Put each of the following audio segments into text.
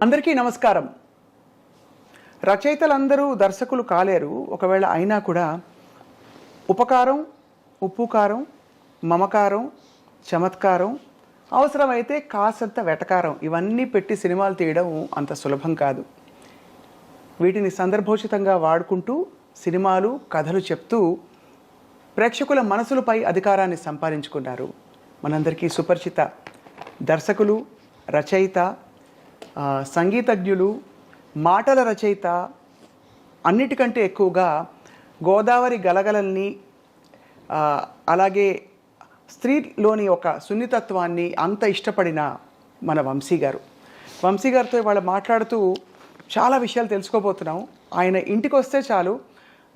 అందరికీ నమస్కారం. రచయితలందరూ దర్శకులు కాలేరు. ఒకవేళ అయినా కూడా ఉపకారం, ఉప్పు కారం, మమకారం, చమత్కారం, అవసరమైతే కాసంత వెటకారం ఇవన్నీ పెట్టి సినిమాలు తీయడం అంత సులభం కాదు. వీటిని సందర్భోచితంగా వాడుకుంటూ సినిమాలు, కథలు చెప్తూ ప్రేక్షకుల మనసులపై అధికారాన్ని సంపాదించుకున్నారు మనందరికీ సుపరిచిత దర్శకులు, రచయిత, సంగీతజ్ఞులు, మాటల రచయిత, అన్నిటికంటే ఎక్కువగా గోదావరి గలగలల్ని, అలాగే స్త్రీలోని ఒక సున్నితత్వాన్ని అంత ఇష్టపడిన మన వంశీ గారితో ఇవాళ మాట్లాడుతూ చాలా విషయాలు తెలుసుకోబోతున్నాం. ఆయన ఇంటికి వస్తే చాలు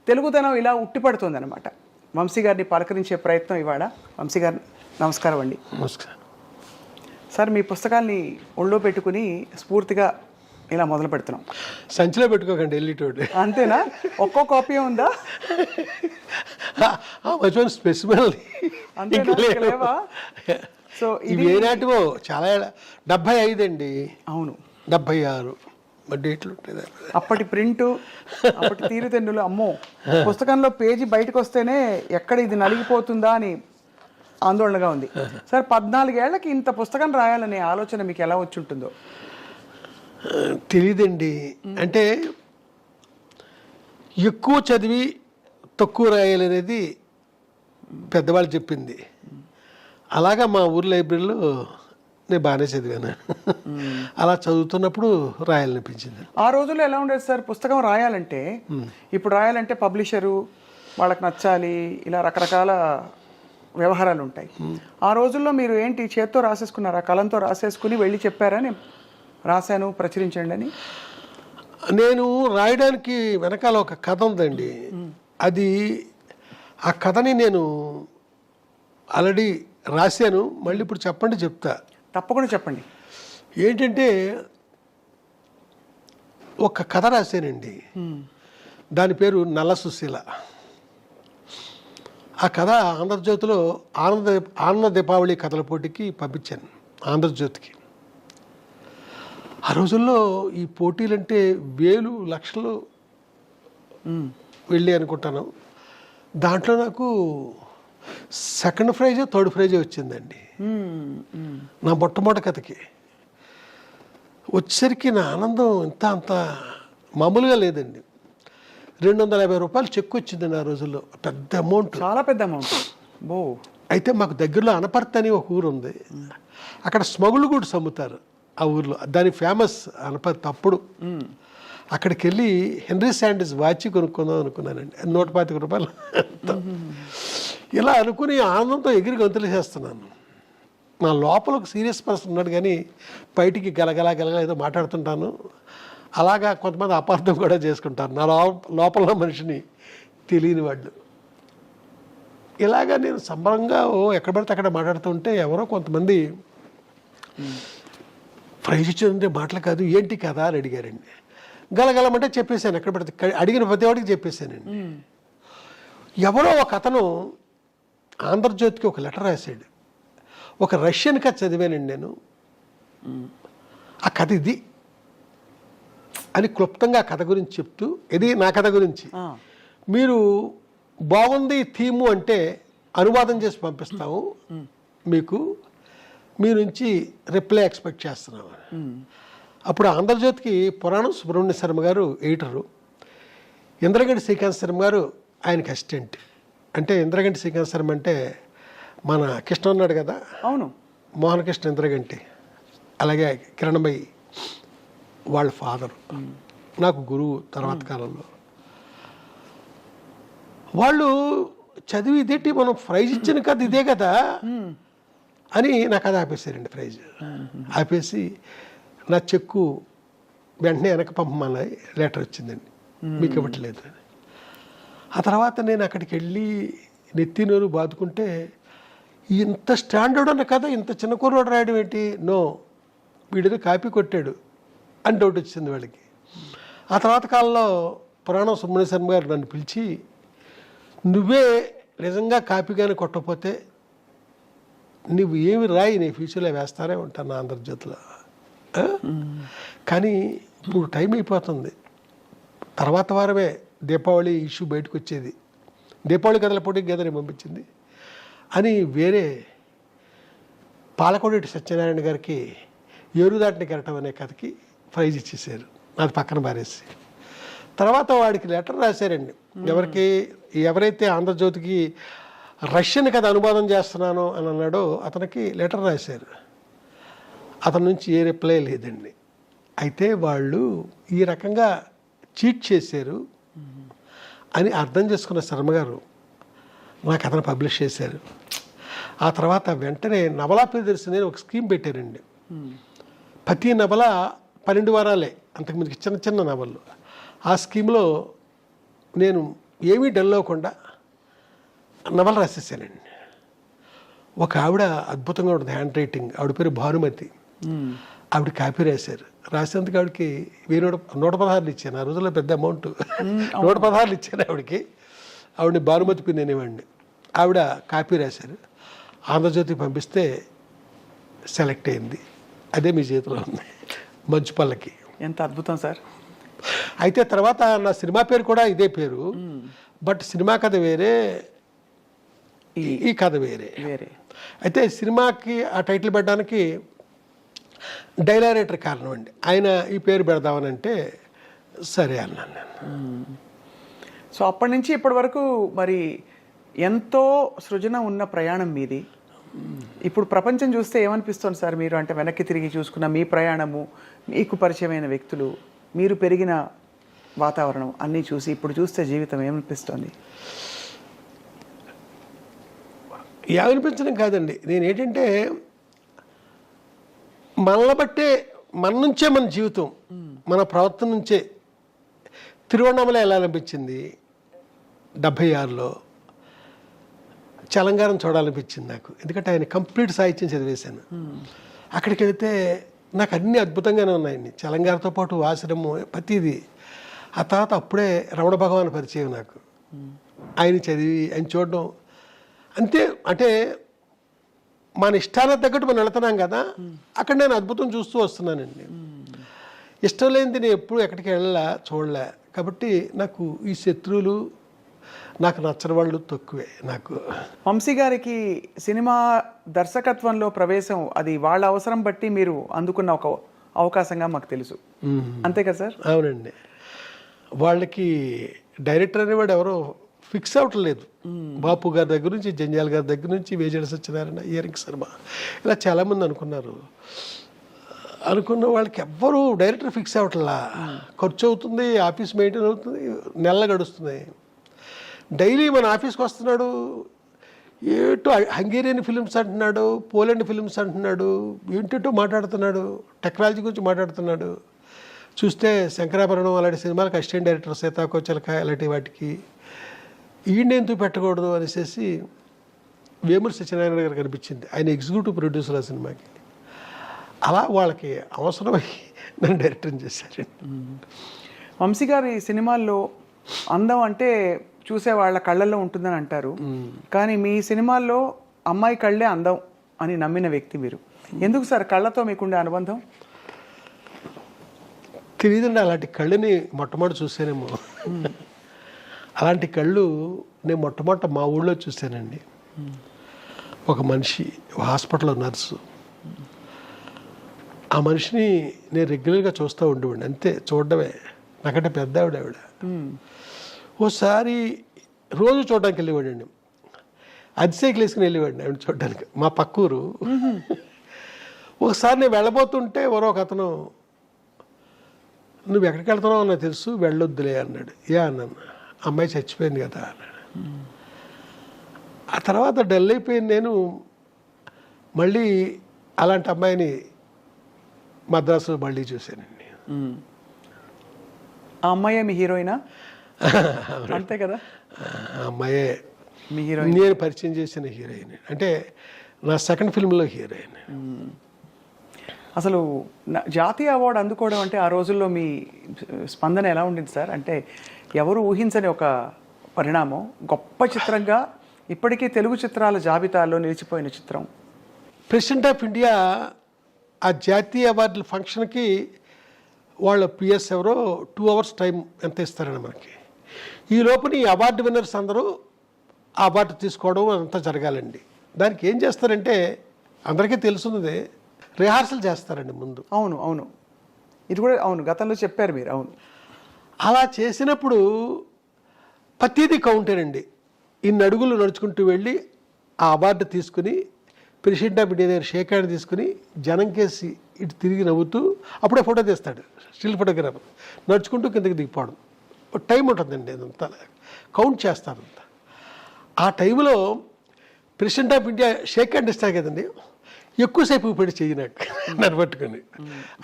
తెలుగుదనం ఇలా ఉట్టిపడుతుందన్నమాట. వంశీ గారిని పలకరించే ప్రయత్నం ఇవాళ. వంశీ గారు నమస్కారం అండి. నమస్కారం సార్. మీ పుస్తకాల్ని ఒళ్ళో పెట్టుకుని స్ఫూర్తిగా ఇలా మొదలు పెడుతున్నాం. సంచిలో పెట్టుకోకండి, వెళ్ళేటోడు. అంతేనా? ఒక్కో కాపీ ఉందా? స్పెసిమల్ లేవా? సో ఇవి ఏనాటివో చాలా 75 అండి. అవును, 76 డేట్లు ఉంటుంది. అప్పటి ప్రింటు, అప్పటి తీరుతెన్నులు. అమ్మో, పుస్తకంలో పేజీ బయటకు వస్తేనే ఎక్కడ ఇది నలిగిపోతుందా అని ఆందోళనగా ఉంది. సార్, 14 ఏళ్లకి ఇంత పుస్తకం రాయాలనే ఆలోచన మీకు ఎలా వచ్చి ఉంటుందో? తెలీదండి. అంటే ఎక్కువ చదివి తక్కువ రాయాలనేది పెద్దవాళ్ళు చెప్పింది. అలాగా మా ఊరి లైబ్రరీలో నేను బాగానే చదివాను. అలా చదువుతున్నప్పుడు రాయాలనిపించింది. ఆ రోజుల్లో ఎలా ఉండేది సార్ పుస్తకం రాయాలంటే? ఇప్పుడు రాయాలంటే పబ్లిషరు వాళ్ళకి నచ్చాలి, ఇలా రకరకాల వ్యవహారాలు ఉంటాయి. ఆ రోజుల్లో మీరు ఏంటి, చేత్తో రాసేసుకున్నారా? కలంతో రాసేసుకుని వెళ్ళి చెప్పారా నేను రాశాను ప్రచురించండి అని? నేను రాయడానికి వెనకాల ఒక కథ ఉందండి. అది ఆ కథని నేను ఆల్రెడీ రాశాను. మళ్ళీ ఇప్పుడు చెప్పండి, చెప్తా. తప్పకుండా చెప్పండి. ఏంటంటే ఒక కథ రాశానండి. దాని పేరు నల్ల సుశీల. ఆ కథ ఆంధ్రజ్యోతిలో ఆనంద దీపావళి కథల పోటీకి పంపించాను, ఆంధ్రజ్యోతికి. ఆ రోజుల్లో ఈ పోటీలంటే వేలు లక్షలు వెళ్ళి అనుకుంటాను. దాంట్లో నాకు సెకండ్ ప్రైజ్, థర్డ్ ప్రైజ్ వచ్చిందండి నా మొట్టమొదటి కథకి. వచ్చేసరికి నా ఆనందం అంత మామూలుగా లేదండి. 250 రూపాయలు చెక్ వచ్చిందండి ఆ రోజుల్లో. పెద్ద అమౌంట్, చాలా పెద్ద అమౌంట్. బో. అయితే మాకు దగ్గరలో అనపర్తి అని ఒక ఊరు ఉంది. అక్కడ స్మగుళ్ళు కూడా అమ్ముతారు ఆ ఊర్లో. దాని ఫేమస్ అనపర్తి. అప్పుడు అక్కడికి వెళ్ళి హెన్రీ శాండిస్ వాచ్ కొనుక్కుందాం అనుకున్నానండి. 125 రూపాయలు. ఇలా అనుకుని ఆనందంతో ఎగిరి గంతులు చేస్తున్నాను. నా లోపల ఒక సీరియస్ పర్సన్ ఉన్నాడు, కానీ బయటికి గలగలా ఏదో మాట్లాడుతుంటాను. అలాగా కొంతమంది అపార్థం కూడా చేసుకుంటారు నా లోపల మనిషిని తెలియని వాళ్ళు. ఇలాగా నేను సంబరంగా ఎక్కడ పడితే అక్కడ మాట్లాడుతుంటే ఎవరో కొంతమంది ప్రైజ్ ఇచ్చిందంటే మాటలు కాదు, ఏంటి కదా అని అడిగారండి. గలగలమంటే చెప్పేశాను. ఎక్కడ పడితే అడిగిన ప్రతి వాడికి చెప్పేశానండి. ఎవరో ఒక అతను ఆంధ్రజ్యోతికి ఒక లెటర్ రాశాడు. ఒక రష్యన్ కథ చదివానండి నేను. ఆ కథ ఇది అని క్లుప్తంగా కథ గురించి చెప్తూ, ఇది నా కథ గురించి, మీరు బాగుంది థీము అంటే అనువాదం చేసి పంపిస్తాము మీకు, మీ నుంచి రిప్లై ఎక్స్పెక్ట్ చేస్తున్నాము. అప్పుడు ఆంధ్రజ్యోతికి పురాణం సుబ్రహ్మణ్య శర్మ గారు ఎడిటరు, ఇంద్రగంటి శ్రీకాంత్ శర్మ గారు ఆయనకి అసిస్టెంట్. అంటే ఇంద్రగంటి శ్రీకాంత్ శర్మ అంటే మన కృష్ణ ఉన్నాడు కదా, అవును, మోహన కృష్ణ ఇంద్రగంటి, అలాగే కిరణమయ్యి వాళ్ళ ఫాదరు, నాకు గురువు తర్వాత కాలంలో. వాళ్ళు చదివి ఇదేంటి మనం ప్రైజ్ ఇచ్చిన కథ ఇదే కదా అని నాకు అది ఆపేశారండి. ప్రైజ్ ఆపేసి నా చెక్కు వెంటనే వెనక పంపమని లెటర్ వచ్చిందండి, మీకు ఇవ్వట్లేదు అని. ఆ తర్వాత నేను అక్కడికి వెళ్ళి నెత్తినోరు బాదుకుంటే, ఇంత స్టాండర్డ్ ఉన్న కథ ఇంత చిన్న కుర్రోడు రాయడం ఏంటి, నో వీడిని కాపీ కొట్టాడు అని డౌట్ వచ్చింది వాళ్ళకి. ఆ తర్వాత కాలంలో పురాణం సుబ్రహ్మణ్య శర్మ గారు నన్ను పిలిచి, నువ్వే నిజంగా కాపీగానే కొట్టకపోతే నువ్వు ఏమి రాయి నీ ఫ్యూచర్లో వేస్తానే ఉంటాను నా ఆంధ్రజ్యోతిలో కానీ ఇప్పుడు టైం అయిపోతుంది. తర్వాత వారమే దీపావళి ఇష్యూ బయటకు వచ్చేది. దీపావళి కథల పోటీకి గదని పంపించింది అని వేరే పాలకొండేటి సత్యనారాయణ గారికి ఏరుదాటిని కెరటం అనే కథకి ప్రైజ్ ఇచ్చేసారు, అది పక్కన పారేసి. తర్వాత వాడికి లెటర్ రాశారండి. ఎవరైతే ఆంధ్రజ్యోతికి రష్యన్ కథ అనువాదం చేస్తున్నానో అని అన్నాడో అతనికి లెటర్ రాశారు. అతని నుంచి ఏ రిప్లై లేదండి. అయితే వాళ్ళు ఈ రకంగా చీట్ చేశారు అని అర్థం చేసుకున్న శర్మ గారు నా కథను పబ్లిష్ చేశారు. ఆ తర్వాత వెంటనే నవలా ప్రియదర్శిని ఒక స్కీమ్ పెట్టారండి. ప్రతి నవల 12 వారాలే, అంతకుముందుకి చిన్న చిన్న నవళ్ళు. ఆ స్కీమ్లో నేను ఏమీ డల్ అవ్వకుండా నవల రాసేసానండి. ఒక ఆవిడ అద్భుతంగా ఉంటుంది హ్యాండ్ రైటింగ్, ఆవిడ పేరు భానుమతి. ఆవిడ కాపీ రాశారు. రాసేందుకు ఆవిడకి 116 ఇచ్చాను. ఆ రోజుల్లో పెద్ద అమౌంట్. 116 ఇచ్చాను ఆవిడకి. ఆవిడని భానుమతి పిన్ అనేవాడిని. ఆవిడ కాపీ రాశారు. ఆంధ్రజ్యోతికి పంపిస్తే సెలెక్ట్ అయింది. అదే మీ చేతిలో ఉంది, మంచు పల్లకి. ఎంత అద్భుతం సార్. అయితే తర్వాత నా సినిమా పేరు కూడా ఇదే పేరు, బట్ సినిమా కథ వేరే, ఈ కథ వేరే. అయితే సినిమాకి ఆ టైటిల్ పెట్టడానికి డైలారేటర్ కారణం అండి. ఆయన ఈ పేరు పెడదామని అంటే సరే అన్నాను నేను. సో అప్పటి నుంచి ఇప్పటి వరకు మరి ఎంతో సృజన ఉన్న ప్రయాణం మీది. ఇప్పుడు ప్రపంచం చూస్తే ఏమనిపిస్తుంది సార్ మీరు? అంటే వెనక్కి తిరిగి చూసుకున్న మీ ప్రయాణము, మీకు పరిచయమైన వ్యక్తులు, మీరు పెరిగిన వాతావరణం అన్నీ చూసి ఇప్పుడు చూస్తే జీవితం ఏమనిపిస్తుంది? ఏమనిపించడం కాదండి, నేను ఏంటంటే మనల్ని బట్టే, మన నుంచే మన జీవితం, మన ప్రవర్తన నుంచే. తిరువണ്ണామల ఎలా అనిపించింది 76లో, చలంగారం చూడాలనిపించింది నాకు. ఎందుకంటే ఆయన కంప్లీట్ సాహిత్యం చదివేశాను. అక్కడికి వెళితే నాకు అన్నీ అద్భుతంగానే ఉన్నాయండి. చలంగారితో పాటు ఆశ్రమం ప్రతిదీ. ఆ తర్వాత అప్పుడే రమణ భగవాన్ పరిచయం నాకు. ఆయన చదివి ఆయన చూడడం అంతే. అంటే మన ఇష్టాలకు తగ్గట్టు మనం వెళుతున్నాం కదా, అక్కడ నేను అద్భుతం చూస్తూ వస్తున్నానండి. ఇష్టం లేనిది నేను ఎప్పుడు ఎక్కడికి చూడలే. కాబట్టి నాకు ఈ శత్రువులు, నాకు నచ్చని వాళ్ళు తక్కువే నాకు. వంశీ గారికి సినిమా దర్శకత్వంలో ప్రవేశం అది వాళ్ళ అవసరం బట్టి మీరు అందుకున్న ఒక అవకాశంగా మాకు తెలుసు, అంతే కదా సార్? అవునండి. వాళ్ళకి డైరెక్టర్ అనేవాడు ఎవరో ఫిక్స్ అవ్వట్లేదు. బాపు గారి దగ్గర నుంచి, జంజాల్ గారి దగ్గర నుంచి, వేజేడి సత్యనారాయణ, ఇయరింగ్ శర్మ, ఇలా చాలామంది అనుకున్న వాళ్ళకి ఎవ్వరూ డైరెక్టర్ ఫిక్స్ అవ్వట్లా. ఖర్చు అవుతుంది, ఆఫీస్ మెయింటైన్ అవుతుంది, నెల గడుస్తుంది. డైలీ మన ఆఫీస్కి వస్తున్నాడు, ఏటో హంగేరియన్ ఫిలిమ్స్ అంటున్నాడు, పోలాండ్ ఫిలిమ్స్ అంటున్నాడు, ఏంటో మాట్లాడుతున్నాడు, టెక్నాలజీ గురించి మాట్లాడుతున్నాడు. చూస్తే శంకరాభరణం అలాంటి సినిమాలకు అసిస్టెంట్ డైరెక్టర్, సీతాకోచలక అలాంటి వాటికి ఈయన ఎందుకు పెట్టకూడదు అనేసి వేమూరి సత్యనారాయణ గారికి అనిపించింది. ఆయన ఎగ్జిక్యూటివ్ ప్రొడ్యూసర్ ఆ సినిమాకి. అలా వాళ్ళకి అవసరమై నన్ను డైరెక్టర్ చేశారు. వంశీ గారి సినిమాల్లో అందం అంటే చూసే వాళ్ళ కళ్ళల్లో ఉంటుందని అంటారు, కానీ మీ సినిమాల్లో అమ్మాయి కళ్ళే అందం అని నమ్మిన వ్యక్తి మీరు. ఎందుకు సార్ కళ్ళతో మీకుండే అనుబంధం? తెలియదండి, అలాంటి కళ్ళని మొట్టమొదటి చూసానేమో. అలాంటి కళ్ళు నేను మొట్టమొదట మా ఊళ్ళో చూశానండి. ఒక మనిషి హాస్పిటల్లో నర్సు, ఆ మనిషిని నేను రెగ్యులర్గా చూస్తూ ఉండేవాడిని. అంతే, చూడడమే. నాకంటే పెద్ద ఆవిడ. ఓసారి రోజు చూడడానికి వెళ్ళేవాడండి. అతిశైకిల్ వేసుకుని వెళ్ళేవాడిని ఆవిడ చూడడానికి, మా పక్కూరు. ఒకసారి నేను వెళ్ళబోతుంటే ఎవరో ఒక అతను, నువ్వు ఎక్కడికి వెళ్తున్నావు నాకు తెలుసు, వెళ్ళొద్దులే అన్నాడు. అన్నాను, అమ్మాయి చచ్చిపోయింది కదా అన్నాడు. ఆ తర్వాత డల్ అయిపోయింది. నేను మళ్ళీ అలాంటి అమ్మాయిని మద్రాసులో మళ్ళీ చూశానండి. ఆ అమ్మాయే మీ హీరోయినా? అంతే కదా, అమ్మాయే మీ హీరోయిన్. నేను పరిచయం చేసిన హీరోయిన్, అంటే నా సెకండ్ ఫిల్మ్లో హీరోయిన్. అసలు జాతీయ అవార్డు అందుకోవడం అంటే ఆ రోజుల్లో మీ స్పందన ఎలా ఉండింది సార్? అంటే ఎవరు ఊహించని ఒక పరిణామం. గొప్ప చిత్రంగా ఇప్పటికీ తెలుగు చిత్రాల జాబితాలో నిలిచిపోయిన చిత్రం. ప్రెసిడెంట్ ఆఫ్ ఇండియా ఆ జాతీయ అవార్డుల ఫంక్షన్కి వాళ్ళ పిఎస్ ఎవరో 2 hours టైం ఎంత ఇస్తారండి మనకి. ఈ లోపల ఈ అవార్డు విన్నర్స్ అందరూ ఆ అవార్డు తీసుకోవడం అంతా జరగాలండి. దానికి ఏం చేస్తారంటే అందరికీ తెలుసున్నదే, రిహార్సల్ చేస్తారండి ముందు. అవును అవును, ఇది కూడా అవును, గతంలో చెప్పారు మీరు. అవును, అలా చేసినప్పుడు ప్రతిదీ కౌంటేనండి. ఇన్ని అడుగులు నడుచుకుంటూ వెళ్ళి ఆ అవార్డు తీసుకుని ప్రెసిడెంట్ ఆఫ్ ఇండియా దగ్గర షేక్ హ్యాండ్ తీసుకుని జనం కేసి ఇటు తిరిగి నవ్వుతూ అప్పుడే ఫోటో తీస్తాడు స్టిల్ ఫోటోగ్రాఫర్, నడుచుకుంటూ కిందకి దిగిపోవడం. టైం ఉంటుందండి, అదంతా కౌంట్ చేస్తారంతా. ఆ టైంలో president of India shake hand ఇస్తారు కదండి, ఎక్కువసేపు పెట్టి చెయ్యి నాకు నన్ను పట్టుకొని,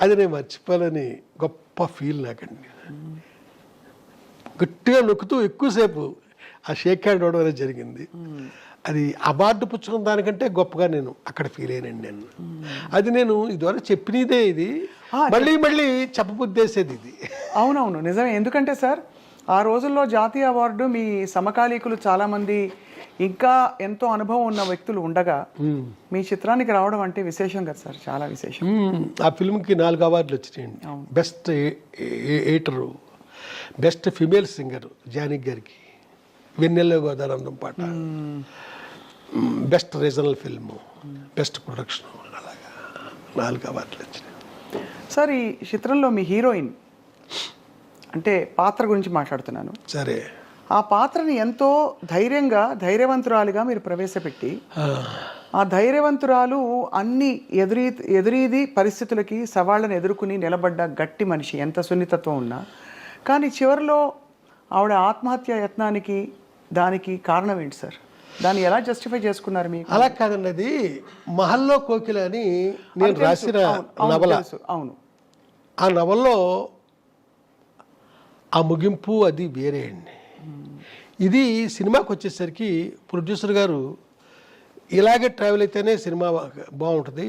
అది నేను మర్చిపోవాలని గొప్ప ఫీల్ నాకండి. గట్టిగా నొక్కుతూ ఎక్కువసేపు ఆ షేక్ హ్యాండ్ ఇవ్వడం అనేది జరిగింది. అది అవార్డు పుచ్చుకున్న దానికంటే గొప్పగా నేను అక్కడ ఫీల్ అయ్యానండి. నేను అది నేను ఇదివరకు చెప్పినదే, ఇది మళ్ళీ మళ్ళీ చెప్పబుద్దేసేది ఇది. అవునవును, నిజమే. ఎందుకంటే సార్, ఆ రోజుల్లో జాతీయ అవార్డు మీ సమకాలీకులు చాలామంది ఇంకా ఎంతో అనుభవం ఉన్న వ్యక్తులు ఉండగా మీ చిత్రానికి రావడం అంటే విశేషం కదా సార్, చాలా విశేషం. ఆ ఫిల్మ్కి 4 అవార్డులు వచ్చినాయండి. Best editor, best female singer Janaki గారికి, వెన్నెల్లో గోదావరి పాట, best regional film, best production, అలాగా 4 అవార్డులు వచ్చినాయి. సార్, ఈ చిత్రంలో మీ హీరోయిన్ అంటే పాత్ర గురించి మాట్లాడుతున్నాను. సరే, ఆ పాత్రని ఎంతో ధైర్యవంతురాలుగా మీరు ప్రవేశపెట్టి, ఆ ధైర్యవంతురాలు అన్ని ఎదురీది పరిస్థితులకి సవాళ్ళను ఎదుర్కొని నిలబడ్డ గట్టి మనిషి, ఎంత సున్నితత్వం ఉన్నా. కానీ చివరిలో ఆవిడ ఆత్మహత్య యత్నానికి దానికి కారణం ఏంటి సార్? దాన్ని ఎలా జస్టిఫై చేసుకున్నారు మీకు? అలా కాదండి, అది మహల్లో కోకిల అని నేను రాసిన నవల. అవును, ఆ నవల్లో ఆ ముగింపు అది వేరే అండి. ఇది సినిమాకి వచ్చేసరికి ప్రొడ్యూసర్ గారు ఇలాగే ట్రావెల్ అయితేనే సినిమా బాగుంటుంది,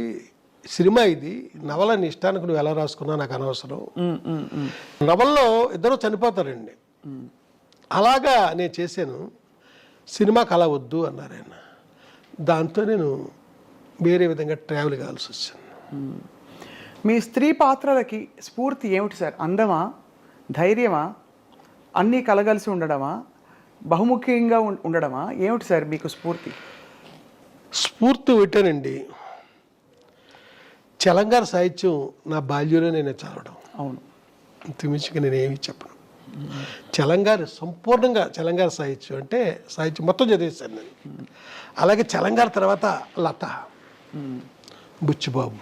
సినిమా ఇది, నవల నీ ఇష్టానికి నువ్వు ఎలా రాసుకున్నా నాకు అనవసరం, నవల్లో ఇద్దరు చనిపోతారండి, అలాగా నేను చేశాను, సినిమాకి అలా వద్దు అన్నారు ఆయన. దాంతో నేను వేరే విధంగా ట్రావెల్ కావాల్సి వచ్చింది. మీ స్త్రీ పాత్రలకి స్ఫూర్తి ఏమిటి సార్? అందమా, ధైర్యమా, అన్నీ కలగలిసి ఉండడమా, బహుముఖ్యంగా ఉండడమా, ఏమిటి సార్ మీకు స్ఫూర్తి? స్ఫూర్తి పెట్టానండి, చలంగారు సాహిత్యం నా బాల్యంలో నేను చదవడం. అవును, అంతమించిగా నేనేమి చెప్పను. చలంగారు సంపూర్ణంగా, చలంగారు సాహిత్యం అంటే సాహిత్యం మొత్తం చదివేశాను నేను. అలాగే చలంగారు తర్వాత లత, బుచ్చిబాబు,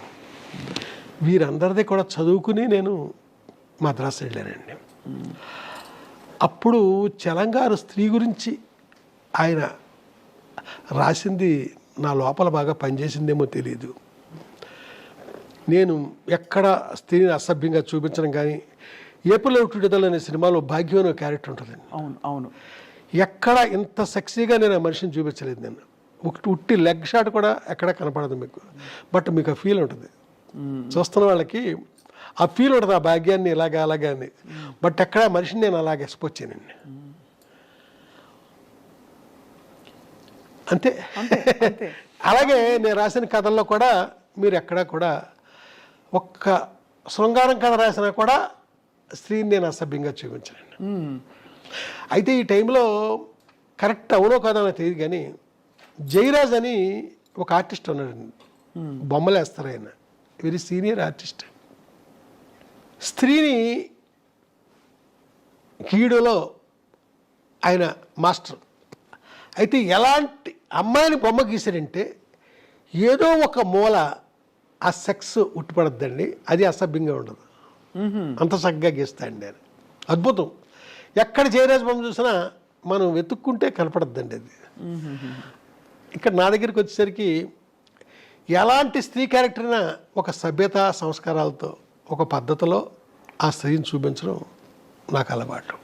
వీరందరిది కూడా చదువుకుని నేను మద్రాసు వెళ్ళానండి. అప్పుడు చలంగారు స్త్రీ గురించి ఆయన రాసింది నా లోపల బాగా పనిచేసిందేమో తెలియదు. నేను ఎక్కడ స్త్రీని అసభ్యంగా చూపించడం కానీ, ఏప్రిల్ విడుదల అనే సినిమాలో భాగ్యం అనే క్యారెక్టర్ ఉంటుందండి. అవును అవును, ఎక్కడ ఇంత సెక్సీగా నేను ఆ మనిషిని చూపించలేదు. నేను ఉట్టి లెగ్ షాట్ కూడా ఎక్కడ కనపడదు మీకు, బట్ మీకు ఆ ఫీల్ ఉంటుంది, చూస్తున్న వాళ్ళకి ఆ ఫీల్ ఉంటుంది, ఆ భాగ్యాన్ని ఇలాగా అలాగా అని. బట్ ఎక్కడ మనిషిని నేను అలాగే ఎక్స్పోజ్ చేయనండి. అంతే. అలాగే నేను రాసిన కథల్లో కూడా మీరు ఎక్కడా కూడా ఒక్క శృంగారం కథ రాసినా కూడా స్త్రీని నేను అసభ్యంగా చూపించానండి. అయితే ఈ టైంలో కరెక్ట్ అవునో కాదో నాకు తెలియదు కానీ, జయరాజ్ అని ఒక ఆర్టిస్ట్ ఉన్నాడండి, బొమ్మలు వేస్తారు ఆయన, వెరీ సీనియర్ ఆర్టిస్ట్. స్త్రీని గీయడంలో ఆయన మాస్టర్. అయితే ఎలాంటి అమ్మాయిని బొమ్మ గీసాడంటే ఏదో ఒక మూల ఆ సెక్స్ ఉట్టిపడద్దండి, అది అసభ్యంగా ఉండదు, అంత చక్కగా గీస్తాయండి ఆయన. అద్భుతం. ఎక్కడ జయరాజ్ బొమ్మ చూసినా మనం వెతుక్కుంటే కనపడద్దండి అది. ఇక్కడ నా దగ్గరికి వచ్చేసరికి ఎలాంటి స్త్రీ క్యారెక్టర్ అయినా ఒక సభ్యత సంస్కారాలతో ఒక పద్ధతిలో ఆ స్త్రీని చూపించడం నాకు అలవాటు.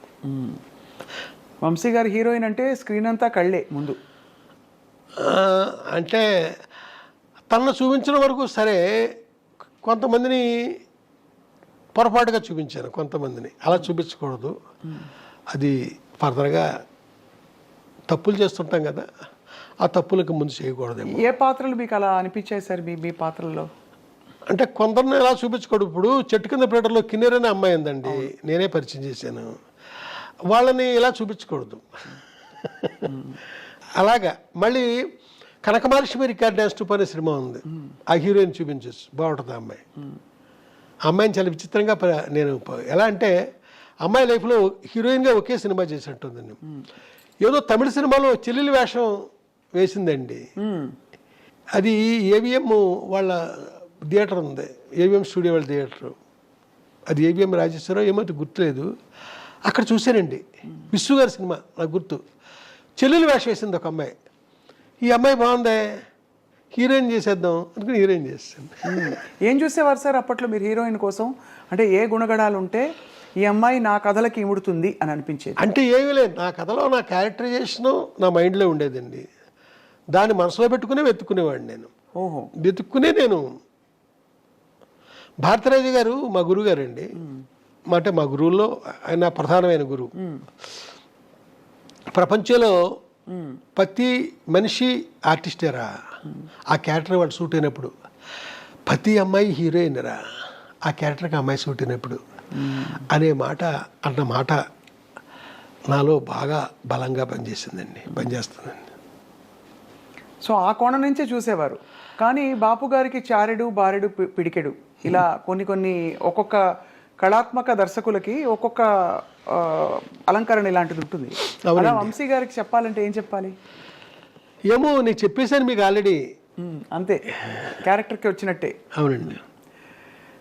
వంశీ గారి హీరోయిన్ అంటే స్క్రీన్ అంతా కళ్ళే ముందు. అంటే తనను చూపించిన వరకు సరే, కొంతమందిని పొరపాటుగా చూపించాను, కొంతమందిని అలా చూపించకూడదు, అది ఫర్దర్గా తప్పులు చేస్తుంటాం కదా, ఆ తప్పులకు ముందు చేయకూడదేమో. ఏ పాత్రలు మీకు అలా అనిపించాయి సార్ మీ పాత్రల్లో? అంటే కొందరిని ఎలా చూపించుకోడు. ఇప్పుడు చెట్టు కింద ప్లేటర్లో కిన్నెర్ అనే అమ్మాయి ఉందండి, నేనే పరిచయం చేశాను. వాళ్ళని ఇలా చూపించకూడదు. అలాగా మళ్ళీ కనకమహాలక్ష్మి రికార్డ్ డ్యాన్స్ టూప్ అనే సినిమా ఉంది, ఆ హీరోయిన్ చూపించచ్చు, బాగుంటుంది ఆ అమ్మాయి. అమ్మాయిని చాలా విచిత్రంగా నేను ఎలా అంటే అమ్మాయి లైఫ్లో హీరోయిన్గా ఒకే సినిమా చేసినట్టుందండి. ఏదో తమిళ సినిమాలో చెల్లెలి వేషం వేసిందండి. అది ఏవిఎం వాళ్ళ థియేటర్ ఉంది, ఏవిఎం స్టూడియో వాళ్ళ థియేటర్, అది ఏవిఎం రాజేశ్వరరావు ఏమో గుర్తులేదు. అక్కడ చూశానండి, విశ్వ గారి సినిమా నాకు గుర్తు. చెల్లెలు వేషం వేసింది ఒక అమ్మాయి. ఈ అమ్మాయి బాగుందే, హీరోయిన్ చేసేద్దాం అనుకుని హీరోయిన్ చేస్తాను. ఏం చూసేవారు సార్ అప్పట్లో మీరు హీరోయిన్ కోసం? అంటే ఏ గుణగణాలు ఉంటే ఈ అమ్మాయి నా కథలకి ఇముడుతుంది అని అనిపించేది? అంటే ఏమీ లేదు, నా కథలో నా క్యారెక్టరైజేషను నా మైండ్లో ఉండేదండి. దాన్ని మనసులో పెట్టుకునే వెతుక్కునేవాడిని నేను. ఓహో. వెతుక్కునే నేను భారతరాజు గారు మా గురువు గారండి, అంటే మా గురువుల్లో ఆయన ప్రధానమైన గురువు. ప్రపంచంలో ప్రతి మనిషి ఆర్టిస్టేరా, ఆ క్యారెక్టర్ వాడు సూట్ అయినప్పుడు. ప్రతి అమ్మాయి హీరోయిన్ రా, ఆ క్యారెక్టర్కి అమ్మాయి సూట్ అయినప్పుడు అనే మాట అన్న మాట నాలో బాగా బలంగా పనిచేసిందండి, పనిచేస్తుందండి. సో ఆ కోణం నుంచే చూసేవారు. కానీ బాపు గారికి చారెడు బారెడు పిడికెడు ఇలా కొన్ని ఒక్కొక్క కళాత్మక దర్శకులకి ఒక్కొక్క అలంకరణ ఇలాంటిది ఉంటుంది. అలా వంశీ గారికి చెప్పాలంటే ఏం చెప్పాలి? ఏమో నేను చెప్పేశాను మీకు ఆల్రెడీ. అంతే, క్యారెక్టర్కి వచ్చినట్టే. అవునండి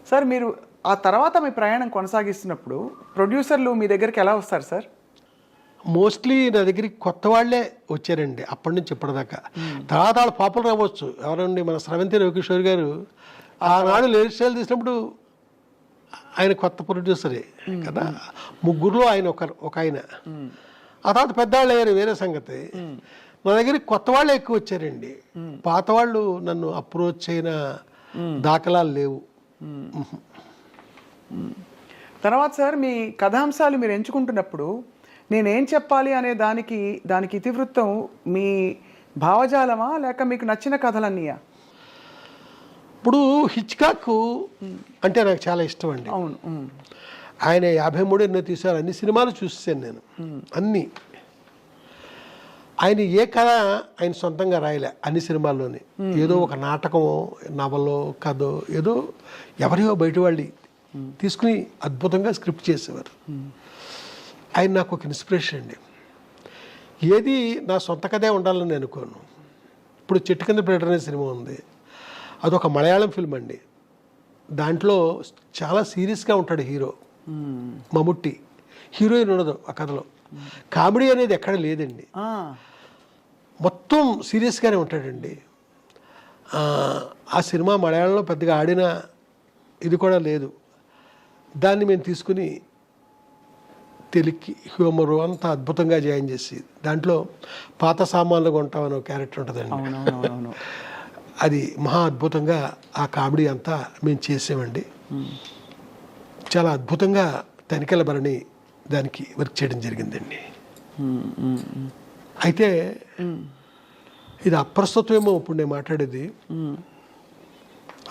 సార్, మీరు ఆ తర్వాత మీ ప్రయాణం కొనసాగిస్తున్నప్పుడు ప్రొడ్యూసర్లు మీ దగ్గరికి ఎలా వస్తారు సార్? మోస్ట్లీ నా దగ్గరికి కొత్త వాళ్ళే వచ్చారండి అప్పటి నుంచి ఇప్పటిదాకా. తర్వాత వాళ్ళు పాపులర్ అవ్వచ్చు. ఎవరండి, మన స్రవంతి రవికిషోర్ గారు ఆనాడు లేడీ స్టైల్ తీసినప్పుడు ఆయన కొత్త ప్రొడ్యూసరే కదా. ముగ్గురులో ఆయన ఒక ఆయన. ఆ తర్వాత పెద్దవాళ్ళు అయ్యారు, వేరే సంగతి. నా దగ్గరికి కొత్త వాళ్ళే ఎక్కువ వచ్చారండి. పాత వాళ్ళు నన్ను అప్రోచ్ అయిన దాఖలాలు లేవు. తర్వాత సార్, మీ కథాంశాలు మీరు ఎంచుకుంటున్నప్పుడు నేనేం చెప్పాలి అనే దానికి ఇతివృత్తం మీ భావజాలమా లేక మీకు నచ్చిన కథలన్నీయా? ఇప్పుడు హిచ్కాక్ అంటే నాకు చాలా ఇష్టం అండి. అవును. ఆయన 53 ఎన్నో తీశారు, అన్ని సినిమాలు చూసాను నేను, అన్నీ. ఆయన ఏ కథ ఆయన సొంతంగా రాయలే అన్ని సినిమాల్లోని. ఏదో ఒక నాటకమో నవలో కథో ఏదో ఎవరియో బయట వాళ్ళు తీసుకుని అద్భుతంగా స్క్రిప్ట్ చేసేవారు. ఆయన నాకు ఒక ఇన్స్పిరేషన్ అండి. ఏది నా సొంత కథే ఉండాలని అనుకోను. ఇప్పుడు చెట్టు కింద ప్లేటర్ అనే సినిమా ఉంది, అదొక మలయాళం ఫిల్మ్ అండి. దాంట్లో చాలా సీరియస్గా ఉంటాడు హీరో మమ్ముట్టి, హీరోయిన్ ఉండదు ఆ కథలో. కామెడీ అనేది ఎక్కడ లేదండి, మొత్తం సీరియస్గానే ఉంటాడండి. ఆ సినిమా మలయాళంలో పెద్దగా ఆడిన ఇది కూడా లేదు. దాన్ని మేము తీసుకుని తెలుగుకి హ్యూమరు అంతా అద్భుతంగా జాయిన్ చేసి, దాంట్లో పాత సామాన్లు కొంటామని ఒక క్యారెక్టర్ ఉంటుందండి. అది మహా అద్భుతంగా ఆ కామెడీ అంతా మేము చేసామండి. చాలా అద్భుతంగా తనికెళ్ళ భరణి దానికి వర్క్ చేయడం జరిగిందండి. అయితే ఇది అప్రస్తుతమేమో ఇప్పుడు నేను మాట్లాడేది.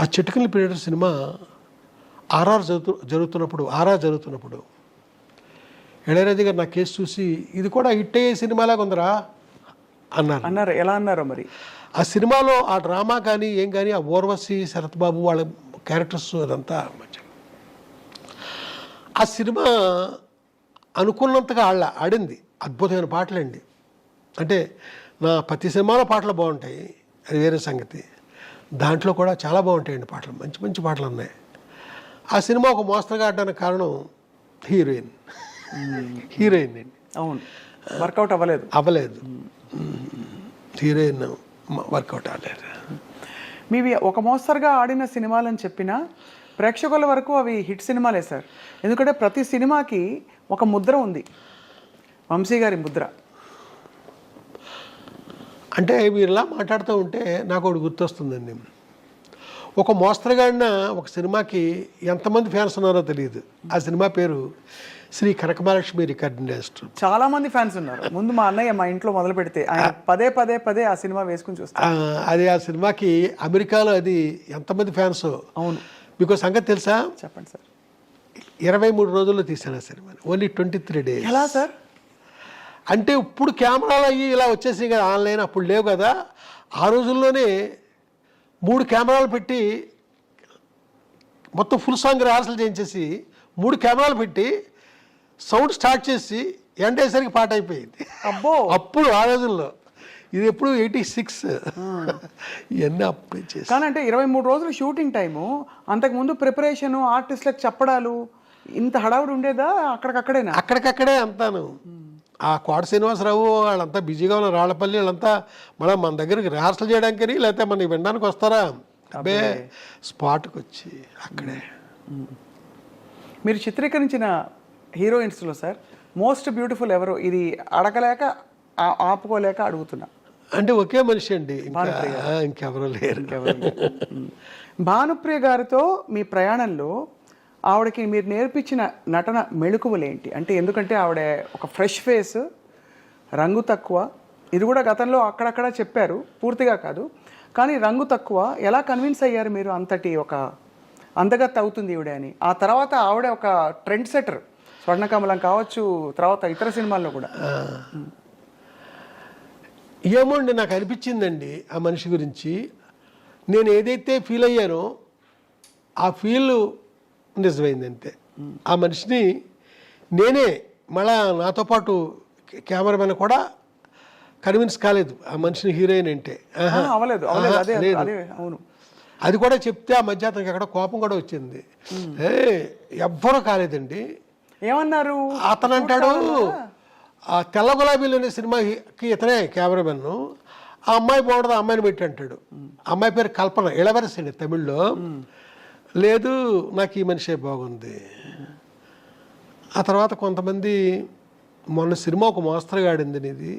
ఆ చెట్టుకల్లి పీరియడ్ సినిమా ఆర్ఆర్ జరుగుతున్నప్పుడు ఇళయరాజా గారు నా కేసు చూసి ఇది కూడా హిట్ అయ్యే సినిమాలాగా ఉందరా అన్నారు. ఎలా అన్నారో మరి. ఆ సినిమాలో ఆ డ్రామా కానీ ఏం కానీ, ఆ ఊర్వశి శరత్ బాబు వాళ్ళ క్యారెక్టర్స్ అదంతా మంచి. ఆ సినిమా అనుకున్నంతగా ఆడింది. అద్భుతమైన పాటలండి. అంటే నా ప్రతి సినిమాలో పాటలు బాగుంటాయి, అది వేరే సంగతి. దాంట్లో కూడా చాలా బాగుంటాయండి పాటలు, మంచి మంచి పాటలు ఉన్నాయి. ఆ సినిమా ఒక మోస్తరుగా ఆడడానికి కారణం హీరోయిన్ అండి. అవును, వర్కౌట్ అవ్వలేదు. హీరోయిన్ వర్కౌట్ అవ్వలేదు. మీవి ఒక మోస్తరుగా ఆడిన సినిమాలని చెప్పినా ప్రేక్షకుల వరకు అవి హిట్ సినిమాలే సార్. ఎందుకంటే ప్రతి సినిమాకి ఒక ముద్ర ఉంది, వంశీ గారి ముద్ర. అంటే మీరు ఇలా మాట్లాడుతూ ఉంటే నాకు ఒకటి గుర్తొస్తుందండి. ఒక మోస్తరుగా ఆడిన ఒక సినిమాకి ఎంతమంది ఫ్యాన్స్ ఉన్నారో తెలియదు. ఆ సినిమా పేరు శ్రీ కనకమహాలక్ష్మి రికార్డింగ్ డైరెక్టర్. చాలా మంది ఫ్యాన్స్ ఉన్నారు. ముందు మా అన్నయ్య మా ఇంట్లో మొదలు పెడితే ఆయన పదే పదే పదే ఆ సినిమా వేసుకుని చూస్తారు. అది ఆ సినిమాకి అమెరికాలో అది ఎంతమంది ఫ్యాన్స్. అవును, మీకు సంగతి తెలుసా? చెప్పండి సార్. 23 రోజుల్లో తీశాను ఆ సినిమాని, ఓన్లీ 23 days. ఎలా సార్? అంటే ఇప్పుడు కెమెరాలు అయ్యి ఇలా వచ్చేసి కదా, ఆన్లైన్ అప్పుడు లేవు కదా. ఆ రోజుల్లోనే 3 కెమెరాలు పెట్టి మొత్తం ఫుల్ సాంగ్ రిహార్సల్ చేయించేసి 3 కెమెరాలు పెట్టి సౌండ్ స్టార్ట్ చేసి ఎండేసరికి పాట అయిపోయింది. అబ్బో, అప్పుడు ఆ రోజుల్లో. ఇది ఎప్పుడు 86 ఇవన్నీ అప్పుడే చేసి. కానీ అంటే 23 రోజులు షూటింగ్ టైము, అంతకుముందు ప్రిపరేషన్, ఆర్టిస్టులకు చెప్పడాలు, ఇంత హడావుడి ఉండేదా? అక్కడికక్కడేనా? అక్కడికక్కడే అంతాను. ఆ కోట శ్రీనివాసరావు వాళ్ళంతా బిజీగా ఉన్న రాళ్లపల్లి వాళ్ళంతా మళ్ళీ మన దగ్గరికి రిహార్సల్ చేయడానికి లేకపోతే మనకి వినడానికి వస్తారా? అబ్బే, స్పాట్కి వచ్చి అక్కడే. మీరు చిత్రీకరించిన హీరోయిన్స్లో సార్ మోస్ట్ బ్యూటిఫుల్ ఎవరు? ఇది అడగలేక ఆపుకోలేక అడుగుతున్నా. అంటే ఒకే మనిషి అండి, ఇంకెవరూ లేరు. భానుప్రియ గారితో మీ ప్రయాణంలో ఆవిడకి మీరు నేర్పించిన నటన మెళుకువలేంటి? అంటే ఎందుకంటే ఆవిడ ఒక ఫ్రెష్ ఫేస్, రంగు తక్కువ. ఇది కూడా గతంలో అక్కడక్కడ చెప్పారు, పూర్తిగా కాదు. కానీ రంగు తక్కువ. ఎలా కన్విన్స్ అయ్యారు మీరు అంతటి ఒక అందగత్తె అవుతుంది ఈవిడ అని? ఆ తర్వాత ఆవిడ ఒక ట్రెండ్ సెటర్, స్వర్ణకమలం కావచ్చు, తర్వాత ఇతర సినిమాల్లో కూడా. ఏమోండి, నాకు అనిపించిందండి ఆ మనిషి గురించి. నేను ఏదైతే ఫీల్ అయ్యానో ఆ ఫీల్ నిజమైంది అంతే. ఆ మనిషిని నేనే మళ్ళా నాతో పాటు కెమెరామెన్ కూడా కన్విన్స్ కాలేదు ఆ మనిషిని హీరోయిన్ అంటే. అవును, అది కూడా చెప్తే ఆ మధ్య అతనికి అక్కడ కోపం కూడా వచ్చింది. ఎవ్వరూ కాలేదండి. ఏమన్నారు? అతను అంటాడు, ఆ తెల్ల గులాబీలు అనే సినిమాకి ఇతనే కెమెరామెన్, ఆ అమ్మాయి బాగుండదు, ఆ అమ్మాయిని పెట్టి అంటాడు. అమ్మాయి పేరు కల్పన, ఇళవరసండి తమిళ్లో. లేదు, నాకు ఈ మనిషే బాగుంది. ఆ తర్వాత కొంతమంది మొన్న సినిమా ఒక మోస్తరుగా ఆడింది,